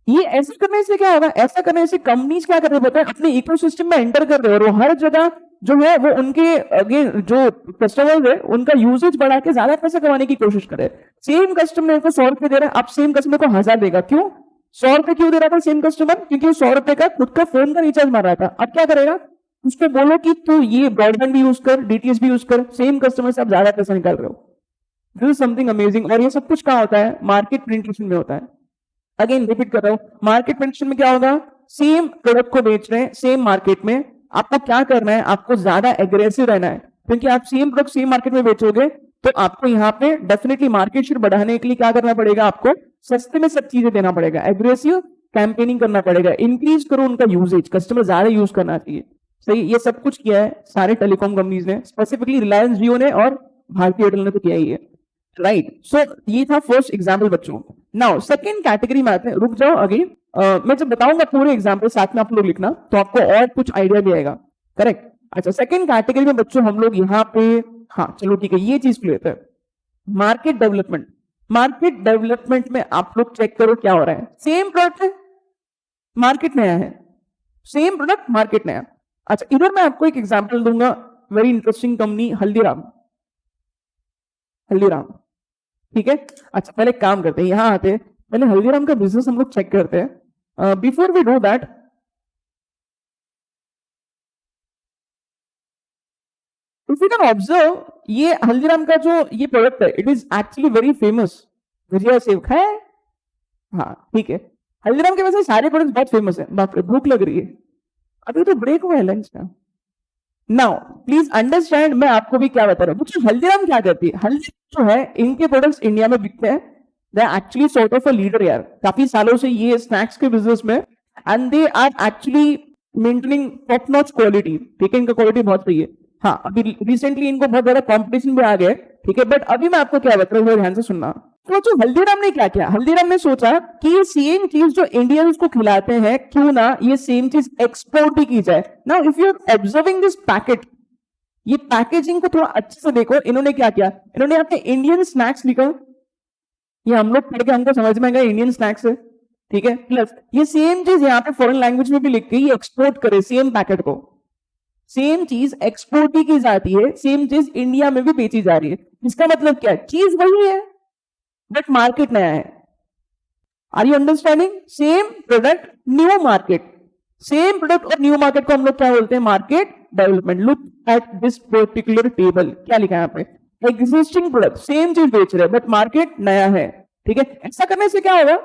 ये ऐसा करने से क्या होगा, ऐसा करने से कंपनीज क्या कर रहे होते हैं, अपने इकोसिस्टम में एंटर कर रहे हो, और वो हर जगह जो है वो उनके अगेन जो कस्टमर्स है उनका यूजेज बढ़ा के ज्यादा पैसा कमाने की कोशिश करे। सेम कस्टमर को 100 रुपए दे रहा है, आप सेम कस्टमर को 1000 देगा। क्यों 100 रुपए क्यों दे रहा था सेम कस्टमर? क्योंकि वो 100 रुपए का खुद का फोन का रिचार्ज मार रहा था। अब क्या करेगा, उसको बोलो कि तू ये ब्रॉडबैंड भी यूज कर, डीटीएच भी यूज कर, सेम कस्टमर से आप ज्यादा पैसा निकाल रहे हो। This is something amazing. और ये सब कुछ कहाँ होता है, मार्केट पेनिट्रेशन में होता है। अगेन रिपीट कर रहा हूं, मार्केट पेनिट्रेशन में क्या होगा, सेम प्रोडक्ट को बेच रहे हैं सेम मार्केट में, आपको क्या करना है, आपको ज्यादा एग्रेसिव रहना है। क्योंकि आप सेम प्रोडक्ट सेम मार्केट में बेचोगे तो आपको यहाँ पे डेफिनेटली मार्केट शेयर बढ़ाने के लिए क्या करना पड़ेगा, आपको सस्ते में सब चीजें देना पड़ेगा, एग्रेसिव कैंपेनिंग करना पड़ेगा, इंक्रीज करो उनका यूजेज, कस्टमर ज्यादा यूज करना चाहिए। सही, ये सब कुछ किया है सारे टेलीकॉम कंपनीज ने, स्पेसिफिकली रिलायंस जियो ने और भारतीय एयरटेल ने तो किया ही है। राइट। सो ये था फर्स्ट एग्जाम्पल बच्चों। नाउ सेकेंड कैटेगरी में आते हैं, रुक जाओ आगे। मैं जब बताऊंगा पूरे एग्जाम्पल साथ में आप लोग लिखना तो आपको और कुछ आइडिया भी आएगा। करेक्ट। अच्छा, सेकेंड कैटेगरी में बच्चों हम लोग यहाँ पे, हाँ चलो ठीक है, ये चीज लेते हैं, मार्केट डेवलपमेंट। मार्केट डेवलपमेंट में आप लोग चेक करो क्या हो रहा है, सेम प्रोडक्ट है मार्केट नया है, सेम प्रोडक्ट मार्केट नया। अच्छा, इधर मैं आपको एक एग्जाम्पल दूंगा, very interesting company Haldiram. Haldiram, ठीक है। अच्छा, पहले काम करते हैं, यहां आते हैं, पहले हल्दीराम का बिजनेस हम लोग चेक करते हैं। Before we do that, if you can observe, ये हल्दीराम का जो ये प्रोडक्ट है, it is actually very famous. Bhujia sev खाए, हाँ ठीक है। हल्दीराम के वैसे सारे प्रोडक्ट्स बहुत फेमस है। बाप रे, भूख लग रही है, अभी तो ब्रेक हुआ है लंच का। नाउ प्लीज अंडरस्टैंड, मैं आपको भी क्या बता रहा हूँ। हल्दीराम क्या करती है, हल्दीराम जो है इनके प्रोडक्ट्स इंडिया में बिकते हैं। They are actually sort of a leader यार, काफी सालों से ये स्नैक्स के बिजनेस में, and they are actually maintaining top notch quality. ठीक है, इनका क्वालिटी बहुत सही है। हाँ, अभी रिसेंटली इनको बहुत ज्यादा कॉम्पिटिशन भी आ गया, ठीक है, बट अभी मैं आपको क्या बता रहा हूँ, ध्यान से सुनना। तो जो हल्दीराम ने क्या किया, हल्दीराम ने सोचा कि ये सेम चीज जो इंडियंस को खिलाते हैं, क्यों ना ये सेम चीज एक्सपोर्ट भी की जाए। Now if you are observing this packet, ये पैकेजिंग को थोड़ा अच्छे से देखो। इन्होंने क्या किया, इन्होंने यहाँ पे इंडियन स्नैक्स लिखा, ये हम लोग पढ़ के हमको समझ में आएगा इंडियन स्नैक्स है, ठीक है। प्लस ये सेम चीज यहाँ पे फॉरेन लैंग्वेज में भी लिख के ये एक्सपोर्ट करे, सेम पैकेट को, सेम चीज एक्सपोर्ट भी की जाती है, सेम चीज इंडिया में भी बेची जा रही है। इसका मतलब क्या है, चीज वही है बट मार्केट नया है। Are you understanding? Same product new market, same product और न्यू मार्केट को हम लोग क्या बोलते हैं, market development. Look at this particular table, क्या लिखा है यहाँ पे, एग्जिस्टिंग प्रोडक्ट सेम चीज बेच रहे हैं बट मार्केट नया है, ठीक है। ऐसा करने से क्या होगा,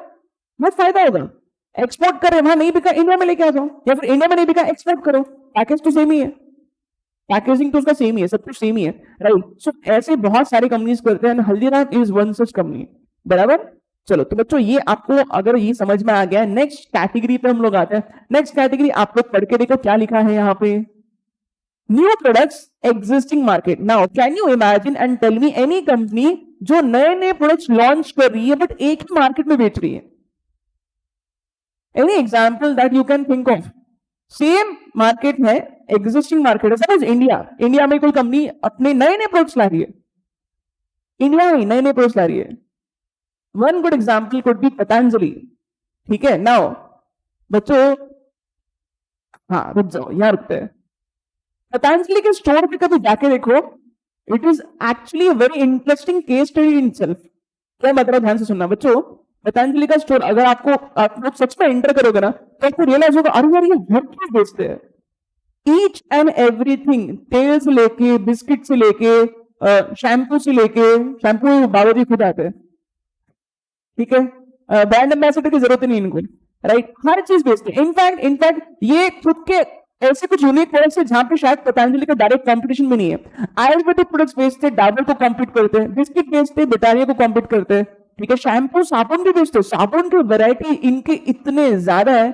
बहुत फायदा होगा। एक्सपोर्ट कर रहे, वहां नहीं बिका इंडिया में लेके आ जाओ, या फिर इंडिया में नहीं बिका एक्सपोर्ट करो, पैकेज तो सेम ही है, पैकेजिंग तो उसका सेम ही है, सब कुछ सेम ही है, राइट। सो ऐसे बहुत सारी कंपनीज करते हैं, Haldiram is one such company, बराबर। चलो तो बच्चों ये आपको अगर ये समझ में आ गया, नेक्स्ट कैटेगरी पे हम लोग आते हैं। नेक्स्ट कैटेगरी आप लोग पढ़ के देखो क्या लिखा है यहाँ पे, new products existing market. Now can you imagine and tell me any company जो नए नए प्रोडक्ट्स लॉन्च कर रही है बट एक ही मार्केट में बेच रही है, any example that you can think of. Same market है, एग्जिस्टिंग मार्केट है, सपोज इंडिया, इंडिया में कोई कंपनी अपने नए नए प्रोडक्ट्स ला रही है, इंडिया में नए नए प्रोडक्ट्स ला रही है। One good example could be Patanjali. ठीक है, नाउ बच्चों, हाँ रुक जाओ, यहाँ रुकते हैं। पतंजलि के स्टोर पे कभी जाके देखो, it is actually a very interesting case study in self. क्या मतलब, ध्यान से सुनना बच्चों। पतंजलि का स्टोर अगर आप लोग सच में एंटर करोगे ना, तो आपको रियलाइज होगा, अरे यार ये हर चीज बेचते हैं, ईच एंड एवरीथिंग, तेल से लेके, बिस्किट से लेके, शैम्पू से लेके, शैम्पू बाबा जी खुद आते हैं, ठीक है, ब्रांड एम्बेसडर की जरूरत नहीं इनको, राइट, हर चीज बेचते हैं। इनफैक्ट ये खुद के ऐसे कुछ यूनिक प्रोडक्ट्स है जहां पे शायद पतंजलि का डायरेक्ट कंपटीशन भी नहीं है। आयुर्वेदिक प्रोडक्ट्स बेचते हैं, डाबर को कॉम्पीट करते हैं, बिस्किट बेचते हैं, ब्रिटानिया को कॉम्पीट करते हैं, ठीक है, शैम्पू साबुन भी बेचते हैं, साबुन की वैरायटी इनके इतने ज्यादा है,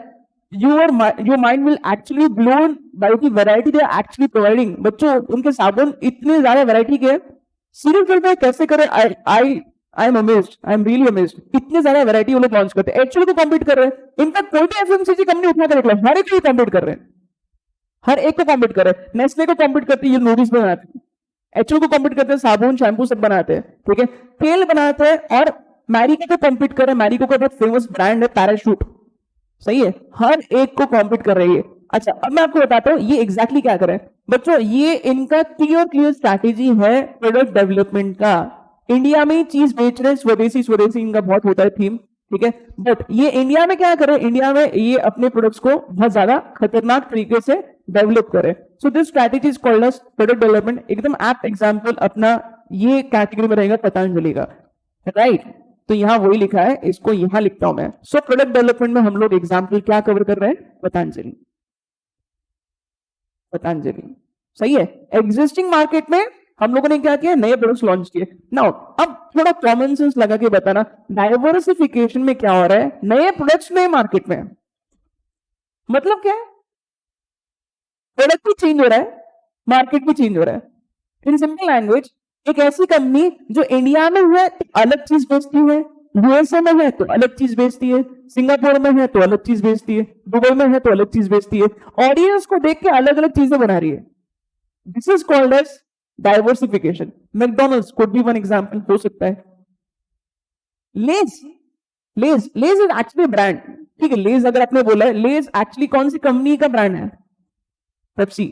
your mind will actually blown by the variety they are actually providing। बच्चों उनके साबुन इतने ज्यादा वैरायटी के, सीरियस करते हैं कैसे करें, I am amazed, I am really amazed, इतने ज्यादा वैरायटी वो लोग लॉन्च करते हैं, एक्चुअली को कॉम्पीट कर रहे हैं। इनफैक्ट कोई भी एफएमसीजी कंपनी उठा कर देख लो, हर एक को कॉम्पीट कर रहे हैं, हर एक को कॉम्पीट कर रहे हैं। नेस्ले को कॉम्पीट करती है, ये नूडल्स बनाते हैं, एक्चुअली को कॉम्पीट करते हैं, साबुन शैम्पू सब बनाते हैं, ठीक है, तेल बनाते हैं, और मैरिको को कॉम्पीट कर रहे हैं। मैरिको का बहुत फेमस ब्रांड है पैराशूट, सही है, हर एक को कॉम्पीट कर रही है। अच्छा, अब मैं आपको बताता हूं ये एग्जैक्टली क्या करें बच्चों। ये इनका क्लियर स्ट्रैटेजी है प्रोडक्ट डेवलपमेंट का। इंडिया में चीज बेच रहे, स्वदेशी स्वदेशी इनका बहुत होता है थीम, ठीक है, बट ये इंडिया में क्या करे, इंडिया में ये अपने प्रोडक्ट्स को बहुत ज्यादा खतरनाक तरीके से डेवलप करे। So this strategy is called as product development. एकदम एप्ट एग्जांपल अपना ये कैटेगरी में रहेगा पतंजलि का, राइट। तो यहां वही लिखा है, इसको यहां लिखता हूं मैं। सो प्रोडक्ट डेवलपमेंट में हम लोग एग्जांपल क्या कवर कर रहे हैं, पतंजलि, पतंजलि, सही है। एग्जिस्टिंग मार्केट में हम लोगों ने क्या किया, नए प्रोडक्ट्स लॉन्च किए। नाउ अब थोड़ा कॉमन सेंस लगा के बताना, डाइवर्सिफिकेशन में क्या हो रहा है, नए प्रोडक्ट्स नए मार्केट में, मतलब क्या है, प्रोडक्ट भी चेंज हो रहा है, मार्केट भी चेंज हो रहा है। इन सिंपल लैंग्वेज, एक ऐसी कंपनी जो इंडिया में है अलग चीज बेचती है, यूएसए में है तो अलग चीज बेचती है, सिंगापुर में है तो अलग चीज बेचती है, दुबई में है तो अलग चीज बेचती है, ऑडियंस को देख के अलग अलग चीजें बना रही है। This is called as diversification. McDonald's could be one example हो सकता है। Lay's, Lay's is actually brand, ठीक है, लेज अगर आपने बोला है, लेज एक्चुअली कौन सी कंपनी का ब्रांड है, पेप्सी,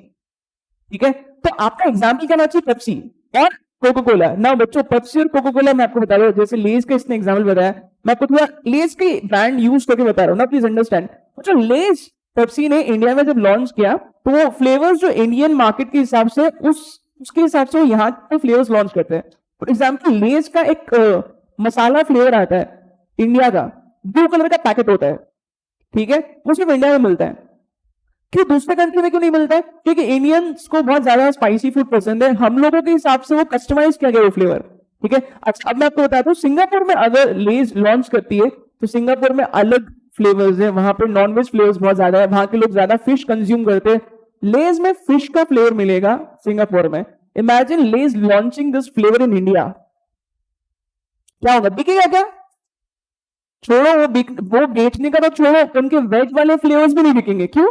ठीक है, तो आपका एग्जाम्पल क्या होना चाहिए, पेप्सी और कोको कोला। ना बच्चों, पेप्सी और कोको कोला मैं आपको बता रहा हूँ, जैसे लेज का इसने एग्जाम्पल बताया, मैं आपको थोड़ा लेज की ब्रांड यूज करके बता रहा हूँ ना, प्लीज अंडरस्टैंड। बच्चों लेज पेप्सी ने इंडिया में जब लॉन्च किया, तो वो फ्लेवर्स जो इंडियन मार्केट के हिसाब से उसके हिसाब से यहाँ पे फ्लेवर्स लॉन्च करते हैं। फॉर एग्जाम्पल लेज का एक मसाला फ्लेवर आता है इंडिया का, ब्लू कलर का पैकेट होता है, ठीक है, वो सिर्फ इंडिया में मिलता है। क्यों दूसरे कंट्री में क्यों नहीं मिलता है, क्योंकि इंडियंस को बहुत ज्यादा स्पाइसी फूड पसंद है, हम लोगों के हिसाब से वो कस्टमाइज किया गया वो फ्लेवर, ठीक है। अच्छा, अब मैं आपको बताता हूँ, सिंगापुर में अगर लेज लॉन्च करती है तो सिंगापुर में अलग फ्लेवर्स है, वहां पे नॉनवेज फ्लेवर्स बहुत ज्यादा है, वहां के लोग ज्यादा फिश कंज्यूम करते हैं, लेज में फिश का फ्लेवर मिलेगा सिंगापुर में। Imagine Lay's launching this flavour in India, क्या होगा, बिकेगा क्या, छोड़ो वो बेचने का तो छोड़ो, उनके वेज वाले फ्लेवर्स भी नहीं बिकेंगे। क्यों,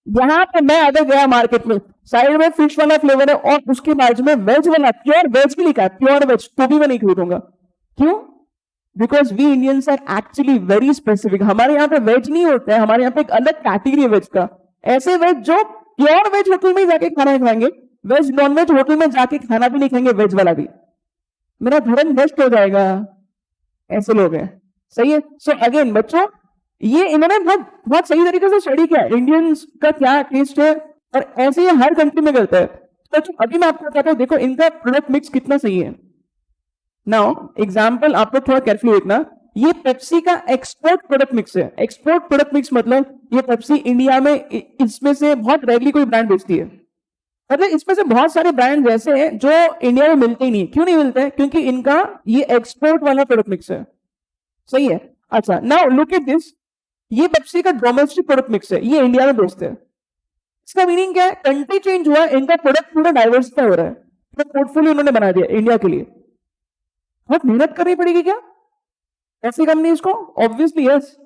यहां पे मैं अगर गया मार्केट में, साइड में फिश वाला फ्लेवर है और उसके बाजू में वेज वाला, प्योर वेज भी लिखा है, प्योर वेज, तो भी मैं नहीं खरीदूंगा। क्यों, because we Indians are actually very specific. हमारे यहाँ पे वेज नहीं होता है, हमारे यहाँ पे एक अलग कैटेगरी है वेज का, ऐसे वेज जो प्योर वेज होटल में जाके खाना खाएंगे, वेज नॉन वेज होटल में जाके खाना भी नहीं खाएंगे, वेज वाला भी, मेरा धर्म नष्ट हो जाएगा, ऐसे लोग हैं, सही है। सो अगेन बच्चों, ये इन्होंने बहुत सही तरीके से स्टडी किया इंडियंस का क्या टेस्ट है, और ऐसे ये हर कंट्री में करता है। तो अभी मैं आपको बताता हूं, देखो इनका प्रोडक्ट मिक्स कितना सही है। नाउ एग्जांपल आप लोग थोड़ा केयरफुली देखना, ये पेप्सी का एक्सपोर्ट प्रोडक्ट मिक्स है। एक्सपोर्ट प्रोडक्ट मिक्स मतलब ये पेप्सी इंडिया में इसमें से बहुत रेयरली कोई ब्रांड बेचती है, मतलब इसमें से बहुत सारे ब्रांड ऐसे हैं जो इंडिया में मिलते ही नहीं। क्यों नहीं मिलते हैं, क्योंकि इनका ये एक्सपोर्ट वाला प्रोडक्ट मिक्स है, सही है। अच्छा, नाउ लुक एट दिस, ये पेप्सी का डोमेस्टिक प्रोडक्ट मिक्स है, ये इंडिया में बेचते हैं। इसका मीनिंग क्या है, कंट्री चेंज हुआ, इनका प्रोडक्ट पूरा डाइवर्सिफाई हो रहा है, तो पोर्टफोलियो उन्होंने बना दिया इंडिया के लिए। बहुत मेहनत करनी पड़ेगी क्या ऐसी कंपनीज को, ऑब्वियसली यस।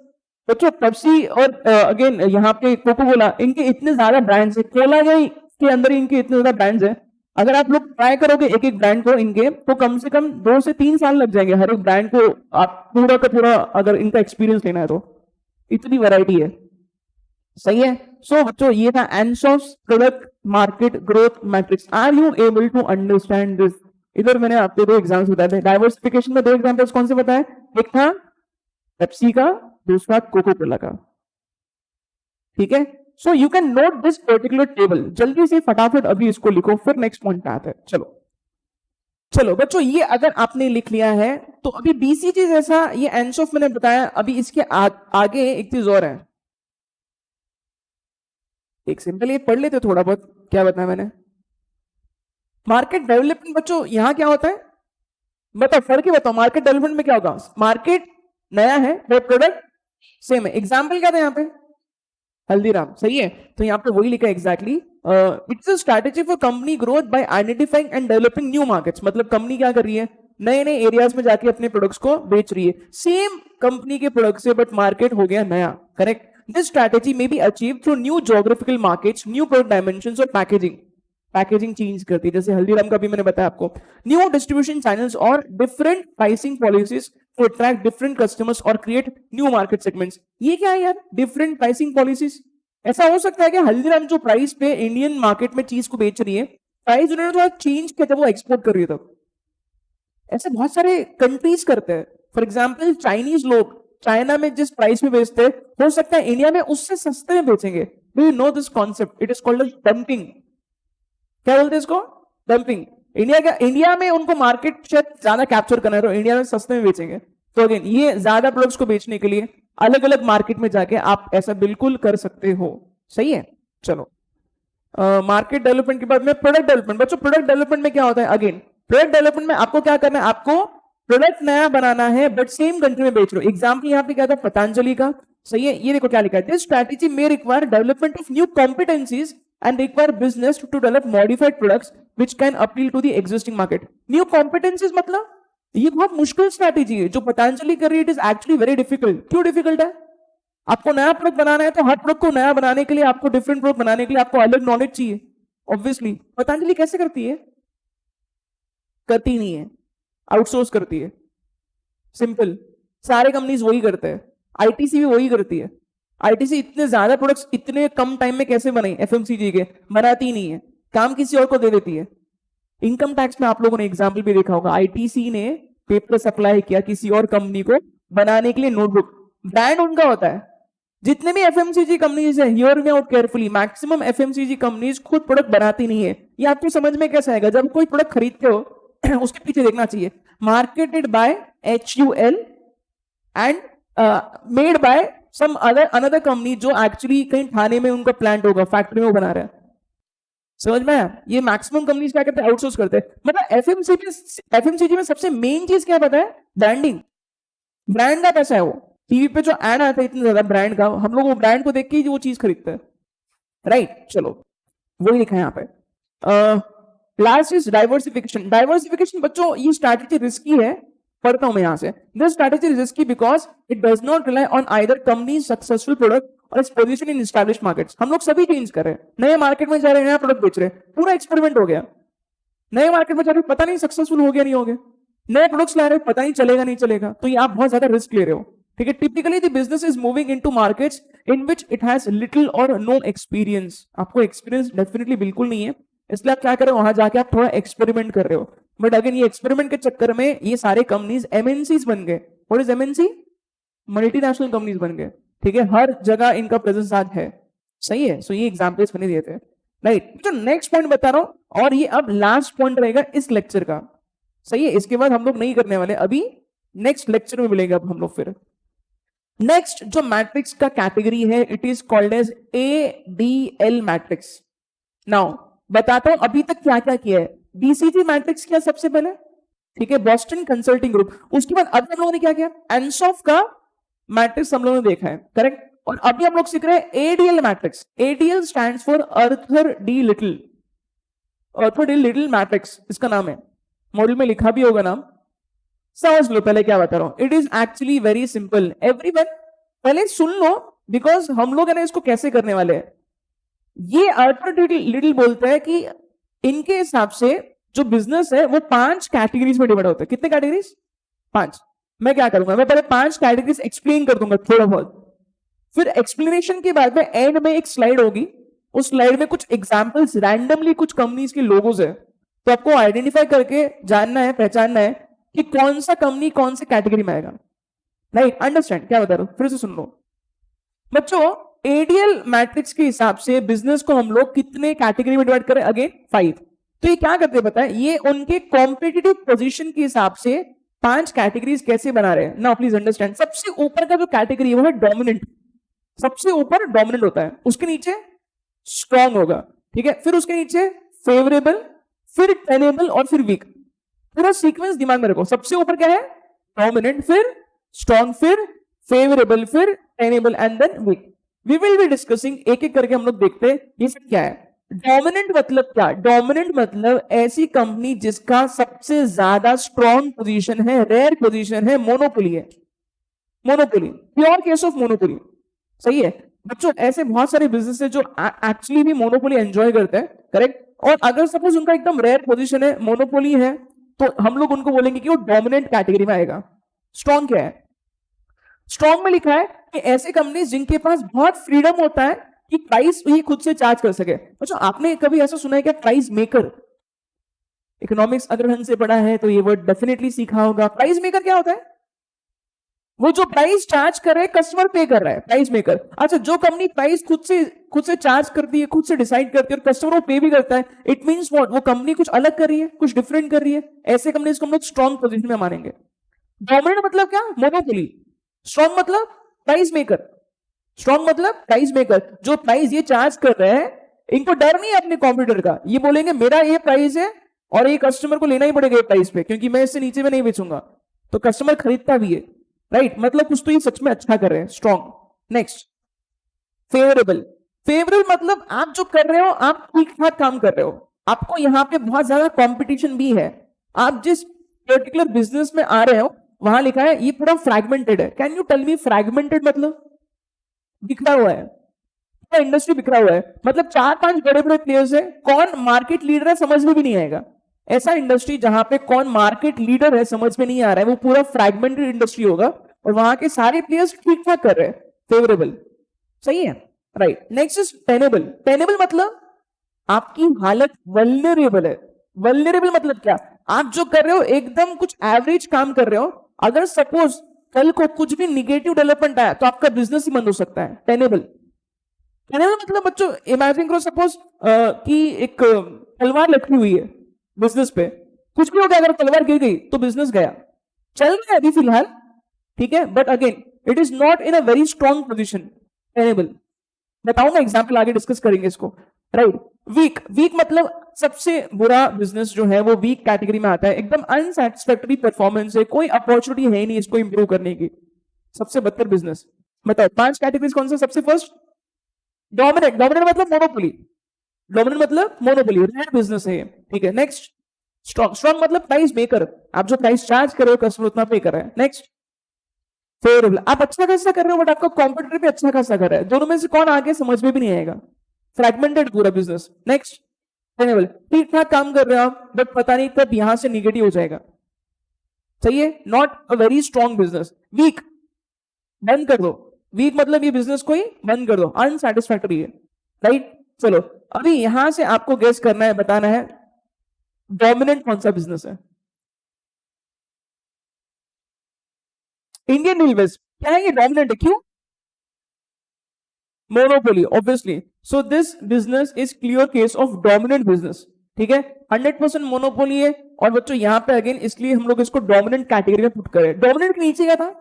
बच्चों पेप्सी और अगेन यहाँ पे कोको कोला, इनके इतने ज्यादा ब्रांड्स है, कोला के अंदर इनके इतने ज्यादा ब्रांड्स है। अगर आप लोग ट्राई करोगे एक एक ब्रांड को इनके, तो कम से कम 2 से 3 साल लग जाएंगे हर एक ब्रांड को आप पूरा का पूरा अगर इनका एक्सपीरियंस लेना है तो, इतनी वैरायटी है। सही है। सो बच्चों ये था Ansoff product market growth matrix. Are you able to understand this? इधर मैंने आपको 2 एग्जाम्स बताए थे, डाइवर्सिफिकेशन में 2 एग्जाम्पल्स कौन से बताए, एक था पेप्सी का, दूसरा कोको कोला का। ठीक है। So you can note this particular table, जल्दी से फटाफट अभी इसको लिखो, फिर नेक्स्ट पॉइंट पे आते हैं। चलो चलो बच्चों, ये अगर आपने लिख लिया है तो अभी बीसीजी जैसा ये एंसॉफ मैंने बताया, अभी इसके आगे एक चीज और है, एक सिंपल ये पढ़ लेते थोड़ा बहुत, क्या बताया मैंने, मार्केट डेवलपमेंट। बच्चों यहां क्या होता है बताओ, फर्क ही बताओ, मार्केट डेवलपमेंट में क्या होगा, मार्केट नया है वो प्रोडक्ट सेम है। एग्जाम्पल क्या था यहाँ पे, हल्दीराम। सही है। तो यहाँ पे वही लिखा exactly, it's a strategy for company growth by identifying and developing new markets. मतलब कंपनी क्या कर रही है, नए नए एरियाज में जाके अपने प्रोडक्ट्स को बेच रही है, सेम कंपनी के प्रोडक्ट से बट मार्केट हो गया नया। Correct. This strategy may be achieve through new geographical markets, new product dimensions और पैकेजिंग चेंज करती है, जैसे हल्दीराम का भी मैंने बताया आपको, न्यू डिस्ट्रीब्यूशन चैनल्स और different pricing policies to attract different customers और क्रिएट न्यू मार्केट सेगमेंट्स। ये क्या है यार, डिफरेंट प्राइसिंग पॉलिसीज? ऐसा हो सकता है कि हल्दीराम जो प्राइस पे इंडियन मार्केट में चीज को बेच रही है, प्राइस उन्होंने थोड़ा चेंज किया जब वो एक्सपोर्ट कर रही है तब। ऐसे बहुत सारे कंट्रीज करते हैं। फॉर एग्जाम्पल चाइनीज लोग चाइना में जिस प्राइस में बेचते हैं, हो सकता है इंडिया में उससे सस्ते में बेचेंगे। Do you know this concept? It is called as dumping. क्या बोलते हैं इसको, डंपिंग। इंडिया में उनको मार्केट शायद ज्यादा कैप्चर करना है तो इंडिया में सस्ते में बेचेंगे। तो अगेन ये ज्यादा प्रोडक्ट्स को बेचने के लिए अलग अलग मार्केट में जाके आप ऐसा बिल्कुल कर सकते हो। सही है। चलो मार्केट डेवलपमेंट के बाद में प्रोडक्ट डेवलपमेंट। बच्चों प्रोडक्ट डेवलपमेंट में क्या होता है, अगेन प्रोडक्ट डेवलपमेंट में आपको क्या करना है, आपको प्रोडक्ट नया बनाना है बट सेम कंट्री में बेच रहे हो। एग्जाम्पल यहाँ पे क्या था, पतंजलि का। सही है। ये देखो क्या लिखा है, this strategy may require development of new competencies and require business to develop modified products which can appeal to the existing market. New competencies मतलब ये बहुत मुश्किल स्ट्रैटेजी है जो पतंजलि कर रही है। It is actually very difficult. क्यों डिफिकल्ट है, आपको नया प्रोडक्ट बनाना है तो हर प्रोडक्ट को नया बनाने के लिए आपको डिफरेंट प्रोडक्ट बनाने के लिए आपको अलग नॉलेज चाहिए। ऑब्वियसली पतंजलि कैसे करती है, करती नहीं है, आउटसोर्स करती है। सिंपल, सारे कंपनीज वही करते हैं, आईटीसी भी वही करती है। आईटीसी इतने ज्यादा प्रोडक्ट्स इतने कम टाइम में कैसे बने, एफएमसीजी के बनाती नहीं है, काम किसी और को दे देती है। इनकम टैक्स में आप लोगों ने एग्जाम्पल भी देखा होगा, आईटीसी ने पेपर सप्लाई किया किसी और कंपनी को बनाने के लिए नोटबुक, ब्रांड उनका होता है। जितने भी एफएमसीजी कंपनीज है, hear me out carefully, maximum FMCG companies खुद प्रोडक्ट बनाती नहीं है। ये आपको समझ में कैसे आएगा, जब कोई प्रोडक्ट खरीदते हो उसके पीछे देखना चाहिए, marketed by HUL and made by some another company जो एक्चुअली कहीं थाने में उनका प्लांट होगा, फैक्ट्री में बना रहा है। समझ में आया? ये मैक्सिमम कंपनीज क्या करते हैं, आउटसोर्स करते हैं। मतलब एफएमसीजी में सबसे मेन चीज क्या पता है, ब्रांडिंग। ब्रांड का पैसा है वो, टीवी पे जो एड आता है इतना ज्यादा ब्रांड का, हम लोग वो ब्रांड को देख के ही वो चीज खरीदते हैं। राइट। चलो वही लिखा है यहाँ पे। Last is diversification. डाइवर्सिफिकेशन बच्चों ये स्ट्रैटेजी रिस्की है, पढ़ता हूं मैं यहां से। This strategy is risky because it does not rely on either company successful product और its position in established markets. हम लोग सभी चेंज कर रहे हैं, नए मार्केट में जा रहे हैं, नया प्रोडक्ट बेच रहे हैं, पूरा एक्सपेरिमेंट हो गया। नए मार्केट में जा रहे हैं, पता नहीं सक्सेसफुल हो गया नहीं हो गया, नए प्रोडक्ट्स ला रहे हो, पता नहीं चलेगा नहीं चलेगा, तो ये आप बहुत ज्यादा रिस्क ले रहे हो। ठीक है। Typically the business is moving into markets in which it has little और नो एक्सपीरियंस। आपको एक्सपीरियंस डेफिनेटली बिल्कुल नहीं है, इसलिए आप क्या कर रहे हो, वहां जाके आप थोड़ा एक्सपेरिमेंट कर रहे हो। बट अगेन ये एक्सपेरिमेंट के चक्कर में ये सारे कंपनीज एमएनसीज बन गए। What is MNC? Multinational companies बन गए। ठीक है। हर जगह इनका प्रेजेंस आज है। सही है। सो ये एग्जांपल्स बने दिए थे। राइट। जो नेक्स्ट पॉइंट बता रहा हूं, और ये अब लास्ट पॉइंट रहेगा इस लेक्चर का। सही है। इसके बाद हम लोग नहीं करने वाले, अभी नेक्स्ट लेक्चर में मिलेगा अब हम लोग फिर। नेक्स्ट जो मैट्रिक्स का कैटेगरी है, it is called as ADL matrix. Now बताता हूं अभी तक क्या क्या किया है। BCG मैट्रिक्स किया सबसे पहले, ठीक है, बॉस्टन कंसल्टिंग ग्रुप। उसके बाद अभी हम लोगों ने क्या किया, एंसॉफ का मैट्रिक्स हम लोगों ने देखा है। करेक्ट। और अभी हम लोग सीख रहे हैं ADL matrix. ADL stands for Arthur D little. Arthur D little matrix इसका नाम है, मॉड्यूल में लिखा भी होगा नाम। समझ लो पहले क्या बता रहा हूं। It is actually very simple. Everyone पहले सुन लो, बिकॉज हम लोग है ना इसको कैसे करने वाले हैं। ये आर्थर डी लिटिल बोलता है कि इनके हिसाब से जो बिजनेस है वो 5 कैटेगरीज में डिवाइड होता है। कितने कैटेगरीज? 5। मैं क्या करूंगा, मैं पहले 5 कैटेगरीज एक्सप्लेन कर दूंगा थोड़ा बहुत, फिर एक्सप्लेनेशन के बाद में एंड में एक स्लाइड होगी, उस स्लाइड में कुछ एग्जांपल्स रैंडमली कुछ कंपनीज के लोगोज है, तो आपको आइडेंटिफाई करके जानना है, पहचानना है कि कौन सा कंपनी कौन से कैटेगरी में आएगा। राइट, अंडरस्टैंड क्या बता रहा हूं, फिर से सुन लो बच्चों। एडीएल मैट्रिक्स के हिसाब से बिजनेस को हम लोग कितने कैटेगरी में डिवाइड करें? अगेन 5। तो ये क्या करते हैं पता है, ये उनके कॉम्पिटिटिव पोजीशन के हिसाब से 5 कैटेगरीज कैसे बना रहे हैं ना। प्लीज अंडरस्टैंड, सबसे ऊपर का जो कैटेगरी है वो है डोमिनेंट, सबसे ऊपर डोमिनेंट होता है, उसके नीचे स्ट्रॉन्ग होगा, ठीक है, फिर उसके नीचे फेवरेबल, फिर टेनेबल और फिर वीक। पूरा सीक्वेंस दिमाग में रखो, सबसे ऊपर क्या है? डोमिनेंट, फिर स्ट्रॉन्ग, फिर फेवरेबल, फिर tenable and then weak. We will be discussing, एक एक करके हम लोग देखते हैं ये सब क्या है। डोमिनेंट मतलब क्या? डोमिनेंट मतलब ऐसी कंपनी जिसका सबसे ज्यादा स्ट्रॉन्ग पोजीशन है, रेयर पोजीशन है, मोनोपोली है। Monopoly, pure case of monopoly, सही है बच्चों। ऐसे बहुत सारे बिजनेस है जो एक्चुअली भी मोनोपोली एंजॉय करते हैं, करेक्ट। और अगर सपोज उनका एकदम रेयर पोजीशन है, मोनोपोली है, तो हम लोग उनको बोलेंगे कि वो डोमिनेंट कैटेगरी में आएगा। स्ट्रॉन्ग क्या है? स्ट्रॉन्ग में लिखा है कि ऐसे कंपनी जिनके पास बहुत फ्रीडम होता है कि प्राइस ही खुद से चार्ज कर सके। अच्छा, आपने कभी ऐसा सुना है क्या प्राइस मेकर? इकोनॉमिक्स अगर ढंग से पढ़ा है तो ये वर्ड डेफिनेटली सीखा होगा। प्राइस मेकर क्या होता है? वो जो प्राइस चार्ज कर रहे हैं कस्टमर पे कर रहा है, प्राइस मेकर। अच्छा, जो कंपनी प्राइस खुद से चार्ज करती है, खुद से डिसाइड करती है और कस्टमर को पे भी करता है, इट मींस व्हाट? वो कंपनी कुछ अलग कर रही है, कुछ डिफरेंट कर रही है। ऐसे कंपनी को हम लोग स्ट्रॉन्ग पोजीशन में मानेंगे। डोमिनेंट मतलब क्या? मोनोपोली। स्ट्रॉन्ग मतलब प्राइस मेकर। स्ट्रॉन्ग मतलब प्राइस मेकर, जो प्राइस ये चार्ज कर रहे हैं, इनको डर नहीं है अपने कॉम्पिटिटर का। ये बोलेंगे मेरा ये प्राइस है और ये कस्टमर को लेना ही पड़ेगा ये प्राइस पे, क्योंकि मैं इससे नीचे में नहीं बेचूंगा, तो कस्टमर खरीदता भी है। राइट, मतलब कुछ तो ये सच में अच्छा कर रहे हैं, स्ट्रॉन्ग। Next, favourable. फेवरेबल मतलब आप जो कर रहे हो आप ठीक ठाक काम कर रहे हो, आपको यहाँ पे बहुत ज्यादा कंपटीशन भी है, आप जिस पर्टिकुलर बिजनेस में आ रहे हो वहां लिखा है ये पूरा फ्रैगमेंटेड है। Can you tell me fragmented मतलब? बिखरा हुआ है, पूरा इंडस्ट्री बिखरा हुआ है, मतलब 4-5 बड़े बड़े प्लेयर्स है, कौन मार्केट लीडर है समझ में भी नहीं आएगा। ऐसा इंडस्ट्री जहां पे कौन मार्केट लीडर है समझ में नहीं आ रहा है, वो पूरा फ्रैगमेंटेड इंडस्ट्री होगा और वहां के सारे प्लेयर्स ठीक ठाक कर रहे हैं। फेवरेबल, सही है, right. Next is tenable. Tenable मतलब आपकी हालत वल्नरेबल है। वल्नरेबल मतलब क्या? आप जो कर रहे हो एकदम कुछ एवरेज काम कर रहे हो, अगर सपोज कल को कुछ भी निगेटिव डेवलपमेंट आया तो आपका बिजनेस ही बंद हो सकता है। टेनेबल। टेनेबल मतलब बच्चों इमेजिन करो सपोज कि एक तलवार लटकी हुई है बिजनेस पे, कुछ भी हो गया, अगर तलवार गिर गई तो बिजनेस गया। चल रहा है अभी फिलहाल, ठीक है, but again it is not in a very strong position. Tenable. बताऊंगा एग्जाम्पल, आगे डिस्कस करेंगे इसको, राइट। वीक। वीक मतलब सबसे बुरा बिजनेस जो है वो वीक कैटेगरी में आता है, एकदम अनसेटिस्फैक्टरी परफॉर्मेंस है, कोई अपॉर्चुनिटी है नहीं इसको इंप्रूव करने की, सबसे बदतर बिजनेस। बताओ 5 कैटेगरीज कौन सा? सबसे फर्स्ट डोमिनेंट। डोमिनेंट मतलब मोनोपोली। डोमिनेंट मतलब मोनोपोली, रेयर बिजनेस है, ठीक है। Next, strong. स्ट्रॉन्ग मतलब प्राइस मेकर, आप जो प्राइस चार्ज कर रहे हो कस्टमर उतना पे कर रहा है। नेक्स्ट, फेवरेबल, आप अच्छा खासा कर रहे हो बट आपका कॉम्पिटिटर भी अच्छा खासा कर रहा है, दोनों में से कौन आगे समझ में भी नहीं आएगा, फ्रैगमेंटेड पूरा बिजनेस। नेक्स्ट, टेनेबल, ठीक ठाक काम कर रहे हो आप बट पता नहीं कब यहां से निगेटिव हो जाएगा, सही है, not a very strong business. Weak, बंद कर दो। वीक मतलब ये बिजनेस को ही बंद कर दो, अनसेटिस्फैक्टरी है, राइट। चलो अभी यहां से आपको गेस करना है, बताना है डोमिनेंट कौन सा बिजनेस है। इंडियन रेलवेज क्या है? ये डोमिनेंट है, क्यों? Monopoly, obviously. So this business is clear case of dominant business, ठीक है, 100% मोनोपोली है। और बच्चों यहां पे अगेन इसलिए हम लोग इसको डोमिनेंट कैटेगरी में पुट करें। डोमिनेंट के नीचे क्या था?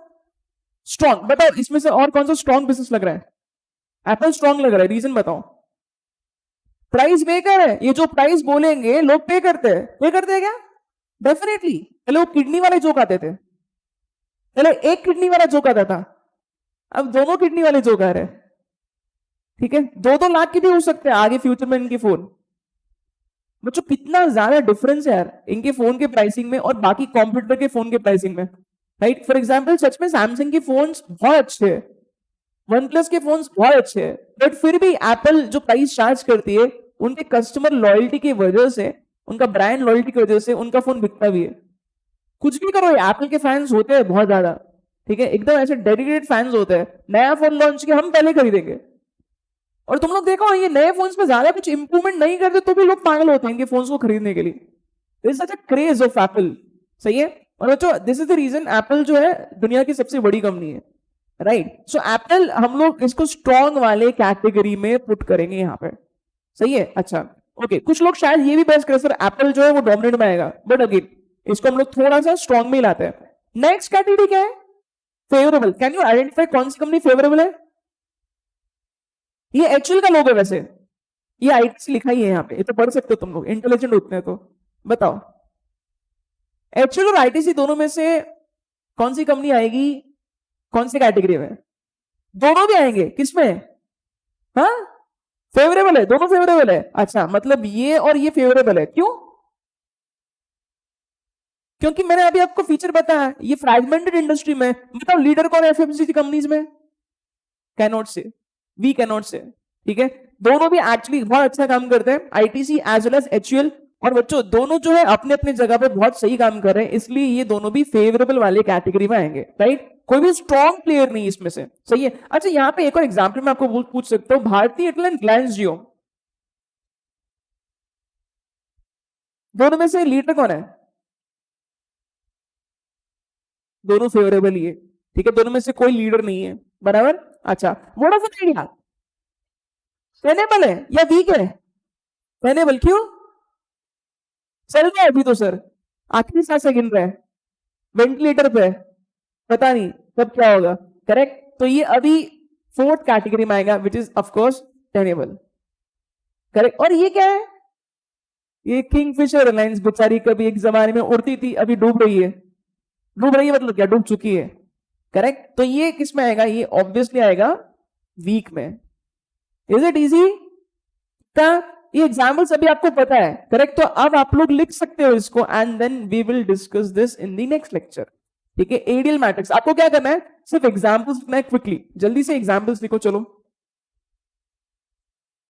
स्ट्रॉन्ग। बताओ इसमें से और कौन सा स्ट्रॉन्ग बिजनेस लग रहा है? एप्पल स्ट्रॉन्ग लग रहा है, रीजन बताओ। प्राइस मेकर है, ये जो प्राइस बोलेंगे लोग पे करते हैं। पे करते हैं क्या? डेफिनेटली। पहले वो किडनी वाले जोक आते थे, पहले एक किडनी वाला जोक आता था, अब दोनों किडनी वाले जोक आ रहे हैं, ठीक है। 2-2 लाख की भी हो सकते हैं आगे फ्यूचर में इनके फोन। बच्चों कितना ज्यादा डिफरेंस है यार इनके फोन के प्राइसिंग में और बाकी कॉम्प्यूटर के फोन के प्राइसिंग में, राइट। फॉर एग्जांपल सच में सैमसंग के फोन्स बहुत अच्छे हैं, वन प्लस के फोन्स बहुत अच्छे हैं, बट फिर भी एप्पल जो प्राइस चार्ज करती है उनके कस्टमर लॉयल्टी की वजह से, उनका ब्रांड लॉयल्टी की वजह से उनका फोन बिकता भी है। कुछ भी करो, एप्पल के फैंस होते हैं बहुत ज्यादा, ठीक है, एकदम ऐसे डेडिकेटेड फैंस होते हैं, नया फोन लॉन्च किया हम पहले खरीदेंगे। और तुम लोग देखो ये नए फोन्स में ज्यादा कुछ इंप्रूवमेंट नहीं करते तो भी लोग पागल होते हैं इनके फोन्स को खरीदने के लिए। This is such a craze of Apple, सही है। और बच्चों this is the reason Apple जो है दुनिया की सबसे बड़ी कंपनी है, राइट। सो एप्पल हम लोग इसको स्ट्रॉन्ग वाले कैटेगरी में पुट करेंगे यहाँ पे, सही है। अच्छा ओके, कुछ लोग शायद ये भी बहस करें सर एप्पल जो है वो डोमिनेट में आएगा, बट अगेन इसको हम लोग थोड़ा सा स्ट्रॉन्ग में लाते हैं। नेक्स्ट कैटेगरी क्या है? फेवरेबल। कैन यू आइडेंटिफाई कौन सी कंपनी फेवरेबल है? ये एक्चुअल का लोगो है वैसे, ये आईटीसी लिखा ही है यहाँ पे, ये तो पढ़ सकते हो तुम लोग, इंटेलिजेंट होते हैं तो। बताओ एक्चुअल और आईटीसी दोनों में से कौन सी कंपनी आएगी कौन सी कैटेगरी में? दोनों भी आएंगे, किसमें? हाँ फेवरेबल है, दोनों फेवरेबल है। अच्छा मतलब ये और ये फेवरेबल है, क्यों? क्योंकि मैंने अभी आपको फीचर बताया, ये फ्रैगमेंटेड इंडस्ट्री में। बताओ लीडर कौन है एफएमसीजी कंपनीज में? Cannot say, we cannot say, ठीक है। दोनों भी एक्चुअली बहुत अच्छा काम करते हैं, ITC as well as HUL. और बच्चों दोनों जो है अपने अपने जगह पे बहुत सही काम कर रहे हैं, इसलिए ये दोनों भी फेवरेबल वाले कैटेगरी में आएंगे, राइट। कोई भी स्ट्रॉन्ग प्लेयर नहीं इसमें से, सही है। अच्छा यहाँ पे एक और एग्जाम्पल मैं आपको पूछ सकता हूँ, भारती एयरटेल एंड रिलायंस जियो, दोनों में से लीडर कौन है? दोनों फेवरेबल ही है, ठीक है, दोनों में से कोई लीडर नहीं है, बराबर। अच्छा वोडाफोन आइडिया टेनेबल है या वीक है? टेनेबल, क्यों? चल रहा है अभी तो सर, आखिरी सांस से गिन रहा है, वेंटिलेटर पे, पता नहीं कब क्या होगा, करेक्ट। तो ये अभी फोर्थ कैटेगरी में आएगा which is of course tenable, correct. और ये क्या है? ये किंगफिशर एयरलाइंस बेचारी कभी एक जमाने में उड़ती थी, अभी डूब रही है। डूब रही है मतलब क्या? डूब चुकी है, करेक्ट। तो ये किस में आएगा? ये ऑब्वियसली आएगा वीक में। Is it easy? ये एग्जाम्पल्स अभी आपको पता है, करेक्ट। तो अब आप लोग लिख सकते हो इसको and then we will discuss this in the next lecture, ठीक है। एडीएल मैट्रिक्स आपको क्या करना है? सिर्फ एग्जाम्पल्स लिखना है क्विकली, जल्दी से एग्जाम्पल्स लिखो, चलो।